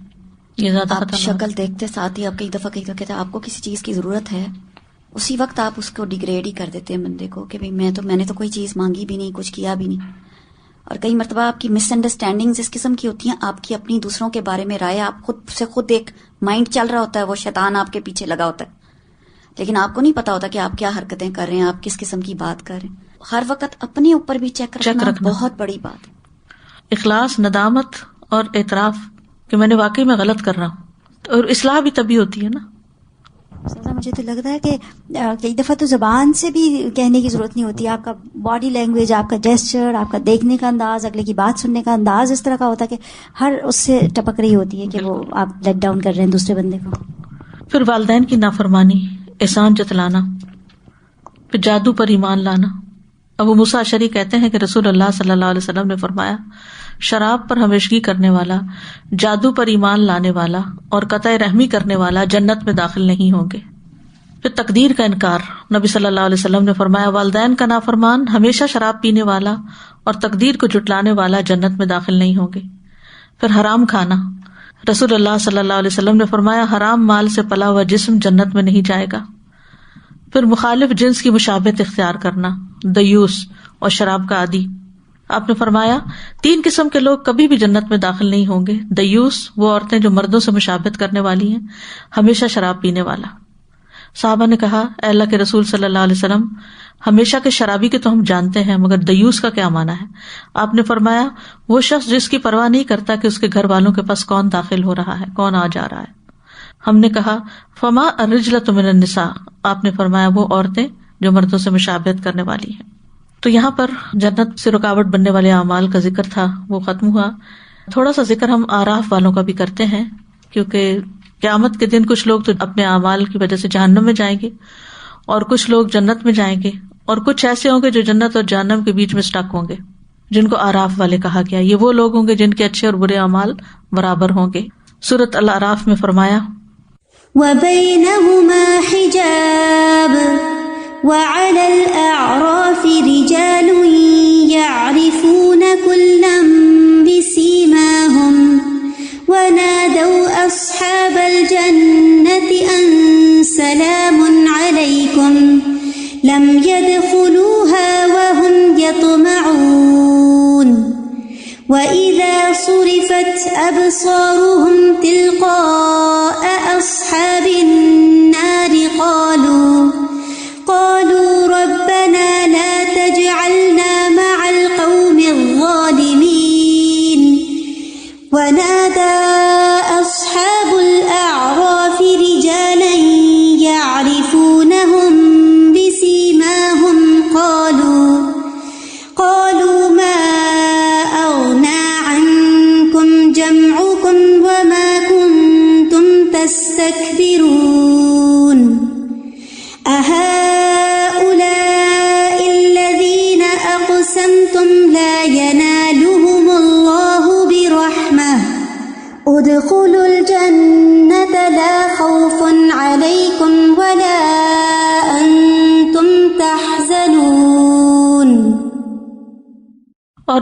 یہ زیادہ آپ شکل دیکھتے ساتھ ہی آپ کئی دفعہ کہتے ہیں آپ کو کسی چیز کی ضرورت ہے، اسی وقت آپ اس کو ڈیگریڈ ہی کر دیتے ہیں بندے کو کہ میں نے تو کوئی چیز مانگی بھی نہیں، کچھ کیا بھی نہیں. اور کئی مرتبہ آپ کی مس انڈرسٹینڈنگز اس قسم کی ہوتی ہیں، آپ کی اپنی دوسروں کے بارے میں رائے، آپ خود سے خود ایک مائنڈ چل رہا ہوتا ہے، وہ شیطان آپ کے پیچھے لگا ہوتا ہے، لیکن آپ کو نہیں پتا ہوتا کہ آپ کیا حرکتیں کر رہے ہیں، آپ کس قسم کی بات کر رہے ہیں. ہر وقت اپنے اوپر بھی چیک رکھنا بہت بڑی بات ہے. اخلاص، ندامت اور اعتراف کہ میں نے واقعی میں غلط کر رہا ہوں، اور اصلاح بھی تبھی ہوتی ہے نا. مجھے تو لگ رہا ہے کہ کئی دفعہ تو زبان سے بھی کہنے کی ضرورت نہیں ہوتی. آپ کا باڈی لینگویج، آپ کا جیسچر، آپ کا دیکھنے کا انداز، اگلے کی بات سننے کا انداز اس طرح کا ہوتا ہے کہ ہر اس سے ٹپک رہی ہوتی ہے کہ وہ آپ لیٹ ڈاؤن کر رہے ہیں دوسرے بندے کو. پھر والدین کی نافرمانی، احسان جتلانا، پھر جادو پر ایمان لانا. ابو موسیٰ اشعری کہتے ہیں کہ رسول اللہ صلی اللہ علیہ وسلم نے فرمایا، شراب پر ہمیشگی کرنے والا، جادو پر ایمان لانے والا اور قطع رحمی کرنے والا جنت میں داخل نہیں ہوں گے. پھر تقدیر کا انکار، نبی صلی اللہ علیہ وسلم نے فرمایا، والدین کا نافرمان، ہمیشہ شراب پینے والا اور تقدیر کو جھٹلانے والا جنت میں داخل نہیں ہوں گے. پھر حرام کھانا، رسول اللہ صلی اللہ علیہ وسلم نے فرمایا، حرام مال سے پلا ہوا جسم جنت میں نہیں جائے گا. پھر مخالف جنس کی مشابہت اختیار کرنا، دیوس اور شراب کا عادی. آپ نے فرمایا 3 قسم کے لوگ کبھی بھی جنت میں داخل نہیں ہوں گے. دیوس وہ عورتیں جو مردوں سے مشابہت کرنے والی ہیں، ہمیشہ شراب پینے والا. صحابہ نے کہا، اے اللہ کے رسول صلی اللہ علیہ وسلم، ہمیشہ کے شرابی کے تو ہم جانتے ہیں، مگر دیوس کا کیا معنی ہے؟ آپ نے فرمایا، وہ شخص جس کی پرواہ نہیں کرتا کہ اس کے گھر والوں کے پاس کون داخل ہو رہا ہے، کون آ جا رہا ہے. ہم نے کہا، فما الرجلۃ من النساء. آپ نے فرمایا، وہ عورتیں جو مردوں سے مشابہت کرنے والی ہیں. تو یہاں پر جنت سے رکاوٹ بننے والے اعمال کا ذکر تھا، وہ ختم ہوا. تھوڑا سا ذکر ہم آراف والوں کا بھی کرتے ہیں، کیونکہ قیامت کے دن کچھ لوگ تو اپنے اعمال کی وجہ سے جہنم میں جائیں گے اور کچھ لوگ جنت میں جائیں گے، اور کچھ ایسے ہوں گے جو جنت اور جہنم کے بیچ میں سٹک ہوں گے، جن کو آراف والے کہا گیا. یہ وہ لوگ ہوں گے جن کے اچھے اور برے اعمال برابر ہوں گے. سورۃ الاعراف میں فرمایا، وَبَيْنَهُمَا حِجَابٌ وَعَلَى الْأَعْرَافِ رِجَالٌ يَعْرِفُونَ كُلًّا بِسِيمَاهُمْ وَنَادَوْا أَصْحَابَ الْجَنَّةِ أَن سَلَامٌ عَلَيْكُمْ لَمْ يَدْخُلُوهَا وَهُمْ يَطْمَعُونَ وَإِذَا صُرِفَتْ أَبْصَارُهُمْ تِلْقَاءَ أَصْحَابِ النَّارِ قَالُوا رَبَّنَا لَا تَجْعَلْنَا مَعَ الْقَوْمِ الظَّالِمِينَ وَنَادَى أَصْحَابُ الْأَعْرَافِ رِجَالًا يَعْرِفُونَهُم بِسِيمَاهُمْ قَالُوا مَا أَغْنَى عَنكُمْ جَمْعُكُمْ وَمَا كُنتُمْ تَسْتَكْبِرُونَ أَهَؤُلَاءِ الَّذِينَ أَقْسَمْتُمْ لَا يَنَالُهُمُ اللَّهُ بِرَحْمَةٍ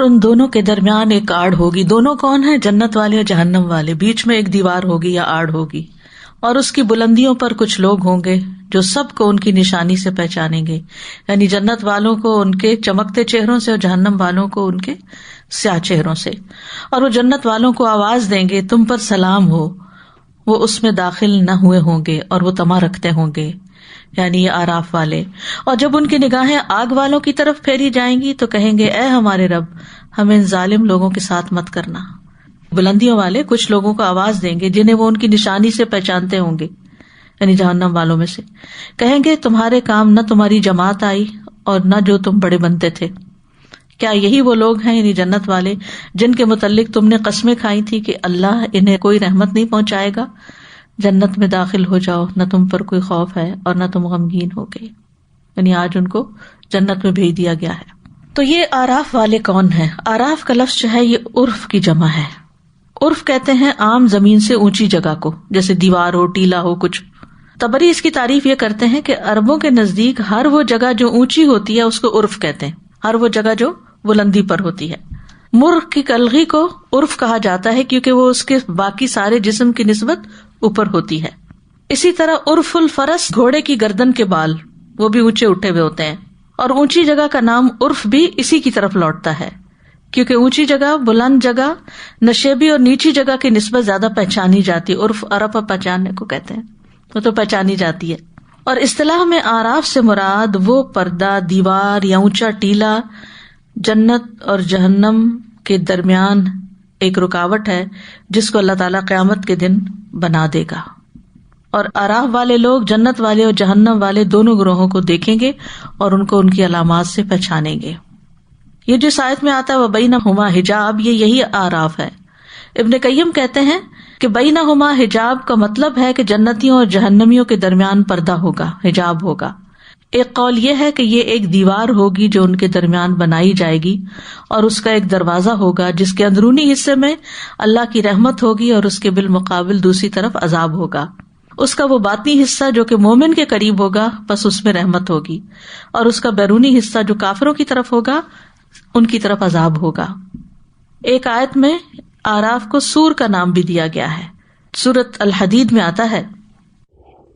ان دونوں کے درمیان ایک آڑ ہوگی. دونوں کون ہیں؟ جنت والے اور جہنم والے. بیچ میں ایک دیوار ہوگی یا آڑ ہوگی, اور اس کی بلندیوں پر کچھ لوگ ہوں گے جو سب کو ان کی نشانی سے پہچانیں گے. یعنی جنت والوں کو ان کے چمکتے چہروں سے اور جہنم والوں کو ان کے سیاہ چہروں سے. اور وہ جنت والوں کو آواز دیں گے, تم پر سلام ہو. وہ اس میں داخل نہ ہوئے ہوں گے اور وہ طمع رکھتے ہوں گے, یعنی یہ آراف والے. اور جب ان کی نگاہیں آگ والوں کی طرف پھیری جائیں گی تو کہیں گے, اے ہمارے رب, ہمیں ان ظالم لوگوں کے ساتھ مت کرنا. بلندیوں والے کچھ لوگوں کو آواز دیں گے جنہیں وہ ان کی نشانی سے پہچانتے ہوں گے, یعنی جہنم والوں میں سے. کہیں گے, تمہارے کام نہ تمہاری جماعت آئی اور نہ جو تم بڑے بنتے تھے. کیا یہی وہ لوگ ہیں, یعنی جنت والے, جن کے متعلق تم نے قسمیں کھائی تھی کہ اللہ انہیں کوئی رحمت نہیں پہنچائے گا؟ جنت میں داخل ہو جاؤ, نہ تم پر کوئی خوف ہے اور نہ تم غمگین ہو گئے. یعنی آج ان کو جنت میں بھیج دیا گیا ہے. تو یہ آراف والے کون ہیں؟ آراف کا لفظ جو ہے یہ عرف کی جمع ہے. عرف کہتے ہیں عام زمین سے اونچی جگہ کو, جیسے دیوار ہو, ٹیلا ہو, کچھ. طبری اس کی تعریف یہ کرتے ہیں کہ عربوں کے نزدیک ہر وہ جگہ جو اونچی ہوتی ہے اس کو عرف کہتے ہیں, ہر وہ جگہ جو بلندی پر ہوتی ہے. مرغ کی کلغی کو عرف کہا جاتا ہے کیونکہ وہ اس کے باقی سارے جسم کی نسبت اوپر ہوتی ہے. اسی طرح عرف الفرس, گھوڑے کی گردن کے بال, وہ بھی اونچے اٹھے ہوئے ہوتے ہیں. اور اونچی جگہ کا نام عرف بھی اسی کی طرف لوٹتا ہے کیونکہ اونچی جگہ, بلند جگہ, نشیبی اور نیچی جگہ کی نسبت زیادہ پہچانی جاتی ہے. عرف عرف پہچاننے کو کہتے ہیں, وہ تو پہچانی جاتی ہے. اور اصطلاح میں آراف سے مراد وہ پردہ, دیوار یا اونچا ٹیلا جنت اور جہنم کے درمیان ایک رکاوٹ ہے جس کو اللہ تعالیٰ قیامت کے دن بنا دے گا. اور آراف والے لوگ جنت والے اور جہنم والے دونوں گروہوں کو دیکھیں گے اور ان کو ان کی علامات سے پہچانیں گے. یہ جو آیت میں آتا ہے وَبَيْنَهُمَا حجاب, یہی آراف ہے. ابن قیم کہتے ہیں کہ بینہما حجاب کا مطلب ہے کہ جنتیوں اور جہنمیوں کے درمیان پردہ ہوگا, حجاب ہوگا. ایک قول یہ ہے کہ یہ ایک دیوار ہوگی جو ان کے درمیان بنائی جائے گی اور اس کا ایک دروازہ ہوگا جس کے اندرونی حصے میں اللہ کی رحمت ہوگی اور اس کے بالمقابل دوسری طرف عذاب ہوگا. اس کا وہ باطنی حصہ جو کہ مومن کے قریب ہوگا بس اس میں رحمت ہوگی, اور اس کا بیرونی حصہ جو کافروں کی طرف ہوگا ان کی طرف عذاب ہوگا. ایک آیت میں آراف کو سور کا نام بھی دیا گیا ہے. سورۃ الحدید میں آتا ہے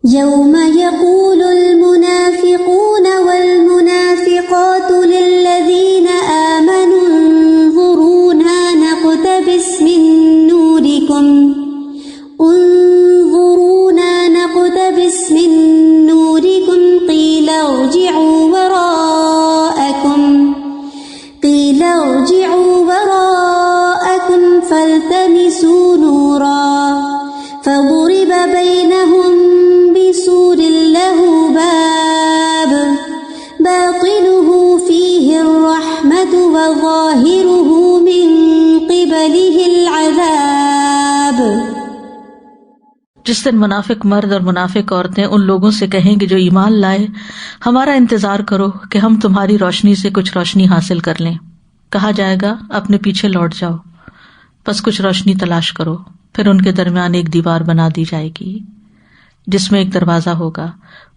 يوم يقول المنافقون والمنافقات للذين آمنوا انظرونا نقتبس من نوركم قيل ارجعوا وراءكم فالتمسوا نورا فضرب بينهم بسور له باب باطنه فيه الرحمة وظاهره من قبله العذاب. جس دن منافق مرد اور منافق عورتیں ان لوگوں سے کہیں گے جو ایمان لائے, ہمارا انتظار کرو کہ ہم تمہاری روشنی سے کچھ روشنی حاصل کر لیں. کہا جائے گا اپنے پیچھے لوٹ جاؤ, بس کچھ روشنی تلاش کرو. پھر ان کے درمیان ایک دیوار بنا دی جائے گی جس میں ایک دروازہ ہوگا,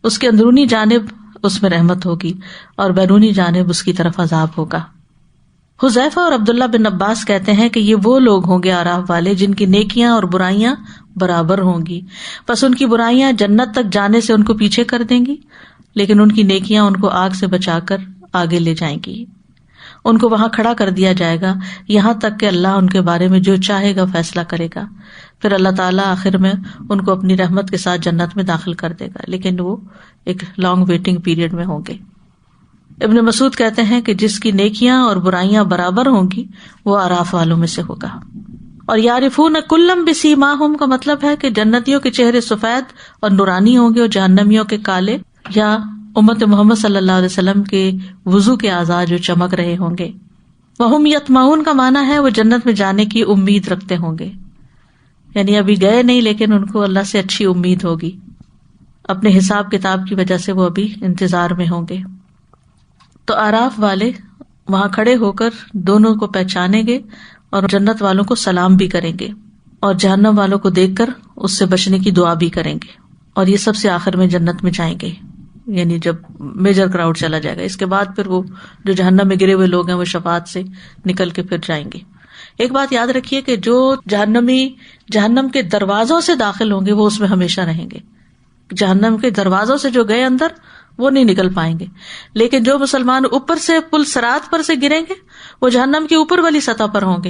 اس کے اندرونی جانب اس میں رحمت ہوگی اور بیرونی جانب اس کی طرف عذاب ہوگا. حذیفہ اور عبداللہ بن عباس کہتے ہیں کہ یہ وہ لوگ ہوں گے آراف والے جن کی نیکیاں اور برائیاں برابر ہوں گی. پس ان کی برائیاں جنت تک جانے سے ان کو پیچھے کر دیں گی, لیکن ان کی نیکیاں ان کو آگ سے بچا کر آگے لے جائیں گی. ان کو وہاں کھڑا کر دیا جائے گا یہاں تک کہ اللہ ان کے بارے میں جو چاہے گا فیصلہ کرے گا. پھر اللہ تعالیٰ آخر میں ان کو اپنی رحمت کے ساتھ جنت میں داخل کر دے گا, لیکن وہ ایک لانگ ویٹنگ پیریڈ میں ہوں گے. ابن مسعود کہتے ہیں کہ جس کی نیکیاں اور برائیاں برابر ہوں گی وہ آراف والوں میں سے ہوگا. اور یعرفون کلم بسیماہم کا مطلب ہے کہ جنتیوں کے چہرے سفید اور نورانی ہوں گے اور جہنمیوں کے کالے, یا امت محمد صلی اللہ علیہ وسلم کے وضو کے اعضاء جو چمک رہے ہوں گے. وہم یطمعون کا معنی ہے وہ جنت میں جانے کی امید رکھتے ہوں گے, یعنی ابھی گئے نہیں لیکن ان کو اللہ سے اچھی امید ہوگی. اپنے حساب کتاب کی وجہ سے وہ ابھی انتظار میں ہوں گے. تو آراف والے وہاں کھڑے ہو کر دونوں کو پہچانیں گے اور جنت والوں کو سلام بھی کریں گے, اور جہنم والوں کو دیکھ کر اس سے بچنے کی دعا بھی کریں گے, اور یہ سب سے آخر میں جنت میں جائیں گے. یعنی جب میجر کراؤڈ چلا جائے گا. اس کے بعد پھر وہ جو جہنم میں گرے ہوئے لوگ ہیں وہ شفاعت سے نکل کے پھر جائیں گے. ایک بات یاد رکھیے کہ جو جہنمی جہنم کے دروازوں سے داخل ہوں گے وہ اس میں ہمیشہ رہیں گے. جہنم کے دروازوں سے جو گئے اندر وہ نہیں نکل پائیں گے. لیکن جو مسلمان اوپر سے پل صراط پر سے گریں گے وہ جہنم کے اوپر والی سطح پر ہوں گے,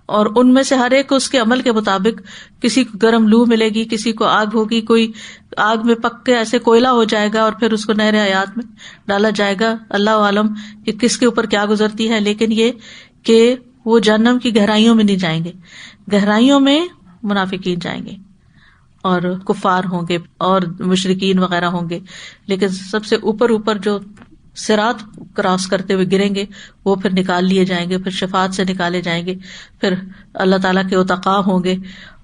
اور ان میں سے ہر ایک کو اس کے عمل کے مطابق, کسی کو گرم لو ملے گی, کسی کو آگ ہوگی, کوئی آگ میں پک کے ایسے کوئلہ ہو جائے گا اور پھر اس کو نہر حیات میں ڈالا جائے گا. اللہ عالم کہ کس کے اوپر کیا گزرتی ہے, لیکن یہ کہ وہ جہنم کی گہرائیوں میں نہیں جائیں گے. گہرائیوں میں منافقین جائیں گے اور کفار ہوں گے اور مشرکین وغیرہ ہوں گے, لیکن سب سے اوپر جو صراط کراس کرتے ہوئے گریں گے وہ پھر نکال لیے جائیں گے, پھر شفاعت سے نکالے جائیں گے, پھر اللہ تعالیٰ کے اتقاء ہوں گے.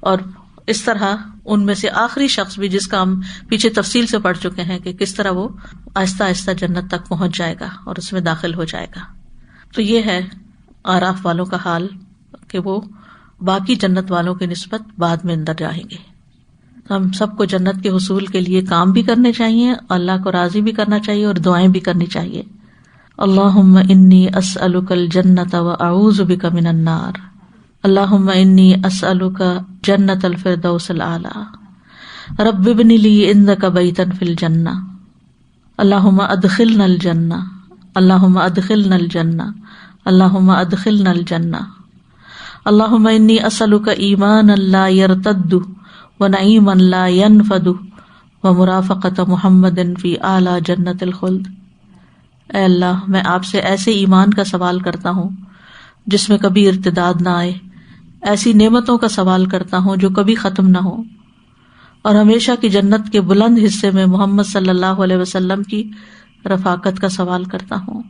اور اس طرح ان میں سے آخری شخص بھی, جس کا ہم پیچھے تفصیل سے پڑھ چکے ہیں کہ کس طرح وہ آہستہ آہستہ جنت تک پہنچ جائے گا اور اس میں داخل ہو جائے گا. تو یہ ہے اعراف والوں کا حال کہ وہ باقی جنت والوں کی نسبت بعد میں اندر جائیں گے. ہم سب کو جنت کے حصول کے لیے کام بھی کرنے چاہیے, اللہ کو راضی بھی کرنا چاہیے اور دعائیں بھی کرنی چاہیے. اللہم انی اسألک الجنت و اعوذ بک من النار. اللہم انی اسألک جنت الفردوس الاعلی. رب ابن لی عندک بیتا فی الجنہ. اللہم ادخلنا الجنہ. اللہم ادخلنا الجنہ. اللہم ادخلنا الجنہ. اللہم انی اسألک ایمانا لا یرتد ونعیما لا ینفد ومرافقۃ محمد فی اعلی جنت الخلد. اے اللہ, میں آپ سے ایسے ایمان کا سوال کرتا ہوں جس میں کبھی ارتداد نہ آئے, ایسی نعمتوں کا سوال کرتا ہوں جو کبھی ختم نہ ہو, اور ہمیشہ کی جنت کے بلند حصے میں محمد صلی اللہ علیہ وسلم کی رفاقت کا سوال کرتا ہوں.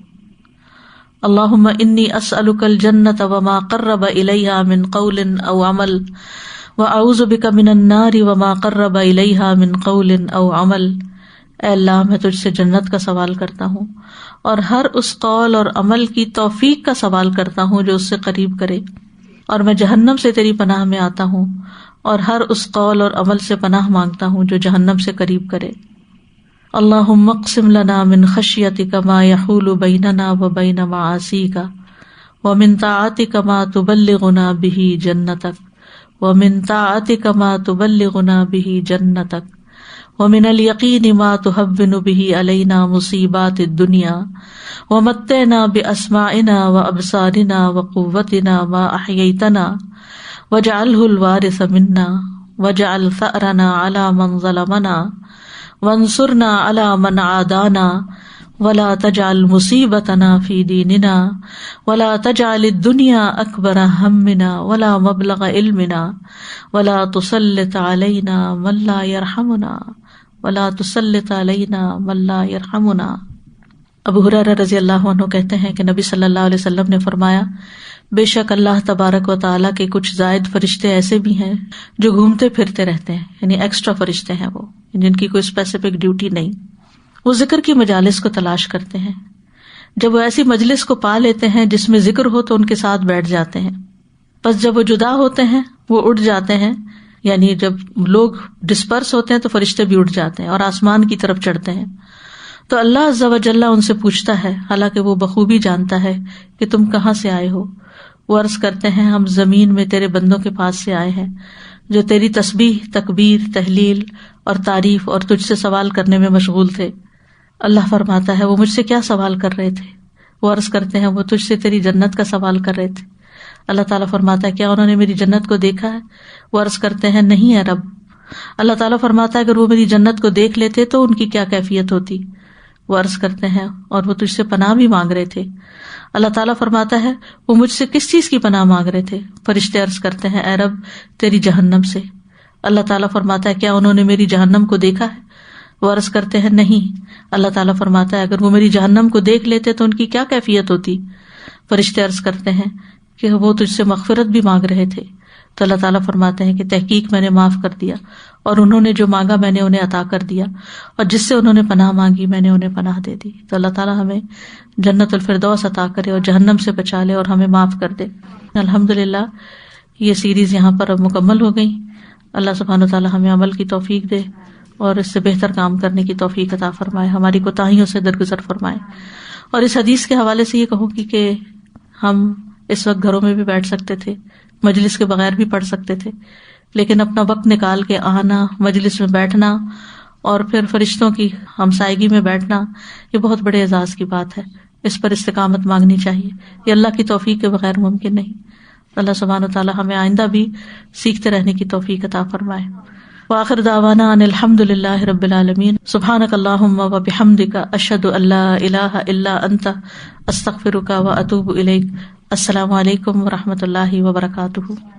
اللہم انی اسألک الجنت وما قرب الیہا من قول او عمل وَأَعُوذُ بِكَ مِنَ النَّارِ وَمَا قَرَّبَ إِلَيْهَا مِنْ قَوْلٍ أَوْ عَمَلٍ. اے اللہ, میں تجھ سے جنت کا سوال کرتا ہوں اور ہر اس قول اور عمل کی توفیق کا سوال کرتا ہوں جو اس سے قریب کرے, اور میں جہنم سے تیری پناہ میں آتا ہوں اور ہر اس قول اور عمل سے پناہ مانگتا ہوں جو جہنم سے قریب کرے. اللہم اقسم لنا من خشیتک ما یحول بیننا وبین معاصیک ومن طاعتک ما تبلغنا به جنتک ومن طاعتک ما تبلغنا به جنتک ومن الیقین ما تهون به علینا مصیبات الدنیا ومتعنا باسماعنا وابصارنا وقوتنا ما احییتنا واجعله الوارث منا واجعل ثأرنا على من ظلمنا وانصرنا على من عادانا ولا تجعل مصیبتنا فی دیننا ولا تجعل الدنیا اکبر ہمنا ولا مبلغ علمنا ولا تسلط علینا من لا یرحمنا ولا تسلط علینا من لا یرحمنا. ابو ہریرہ رضی اللہ عنہ کہتے ہیں کہ نبی صلی اللہ علیہ وسلم نے فرمایا, بے شک اللہ تبارک و تعالیٰ کے کچھ زائد فرشتے ایسے بھی ہیں جو گھومتے پھرتے رہتے ہیں, یعنی ایکسٹرا فرشتے ہیں وہ, جن کی کوئی اسپیسیفک ڈیوٹی نہیں. وہ ذکر کی مجالس کو تلاش کرتے ہیں. جب وہ ایسی مجلس کو پا لیتے ہیں جس میں ذکر ہو تو ان کے ساتھ بیٹھ جاتے ہیں. پس جب وہ جدا ہوتے ہیں وہ اٹھ جاتے ہیں, یعنی جب لوگ ڈسپرس ہوتے ہیں تو فرشتے بھی اٹھ جاتے ہیں اور آسمان کی طرف چڑھتے ہیں. تو اللہ عز و جل ان سے پوچھتا ہے, حالانکہ وہ بخوبی جانتا ہے کہ تم کہاں سے آئے ہو. وہ عرض کرتے ہیں, ہم زمین میں تیرے بندوں کے پاس سے آئے ہیں جو تیری تسبیح, تکبیر, تحلیل اور تعریف اور تجھ سے سوال کرنے میں مشغول تھے. اللہ فرماتا ہے, وہ مجھ سے کیا سوال کر رہے تھے؟ وہ عرض کرتے ہیں, وہ تجھ سے تیری جنت کا سوال کر رہے تھے. اللہ تعالیٰ فرماتا ہے, کیا انہوں نے میری جنت کو دیکھا ہے؟ وہ عرض کرتے ہیں, نہیں ہے رب. اللہ تعالیٰ فرماتا ہے, اگر وہ میری جنت کو دیکھ لیتے تو ان کی کیا کیفیت ہوتی؟ وہ عرض کرتے ہیں, اور وہ تجھ سے پناہ بھی مانگ رہے تھے. اللہ تعالیٰ فرماتا ہے, وہ مجھ سے کس چیز کی پناہ مانگ رہے تھے؟ فرشتے عرض کرتے ہیں, اے رب تیری جہنم سے. اللہ تعالیٰ فرماتا ہے, کیا انہوں نے میری جہنم کو دیکھا ہے؟ وہ عرض کرتے ہیں, نہیں. اللہ تعالیٰ فرماتا ہے, اگر وہ میری جہنم کو دیکھ لیتے تو ان کی کیا کیفیت ہوتی؟ فرشتے عرض کرتے ہیں کہ وہ تجھ سے مغفرت بھی مانگ رہے تھے. تو اللہ تعالیٰ فرماتے ہیں کہ تحقیق میں نے معاف کر دیا, اور انہوں نے جو مانگا میں نے انہیں عطا کر دیا, اور جس سے انہوں نے پناہ مانگی میں نے انہیں پناہ دے دی. تو اللہ تعالیٰ ہمیں جنت الفردوس عطا کرے اور جہنم سے بچا لے اور ہمیں معاف کر دے. الحمدللہ یہ سیریز یہاں پر اب مکمل ہو گئی. اللہ سبحانہ و تعالیٰ ہمیں عمل کی توفیق دے اور اس سے بہتر کام کرنے کی توفیق عطا فرمائے، ہماری کوتاہیوں سے درگزر فرمائے. اور اس حدیث کے حوالے سے یہ کہوں گی کہ ہم اس وقت گھروں میں بھی بیٹھ سکتے تھے، مجلس کے بغیر بھی پڑھ سکتے تھے، لیکن اپنا وقت نکال کے آنا، مجلس میں بیٹھنا اور پھر فرشتوں کی ہمسائیگی میں بیٹھنا، یہ بہت بڑے اعزاز کی بات ہے. اس پر استقامت مانگنی چاہیے، یہ اللہ کی توفیق کے بغیر ممکن نہیں. اللہ سبحانہ و تعالی ہمیں آئندہ بھی سیکھتے رہنے کی توفیق عطا فرمائے. وآخر دعوانا ان الحمد للہ رب العالمین. سبحانک اللہم و بحمدک، اشہد ان لا الہ الا انت، استغفرک و اتوب الیک. السلام علیکم و رحمۃ اللہ وبرکاتہ.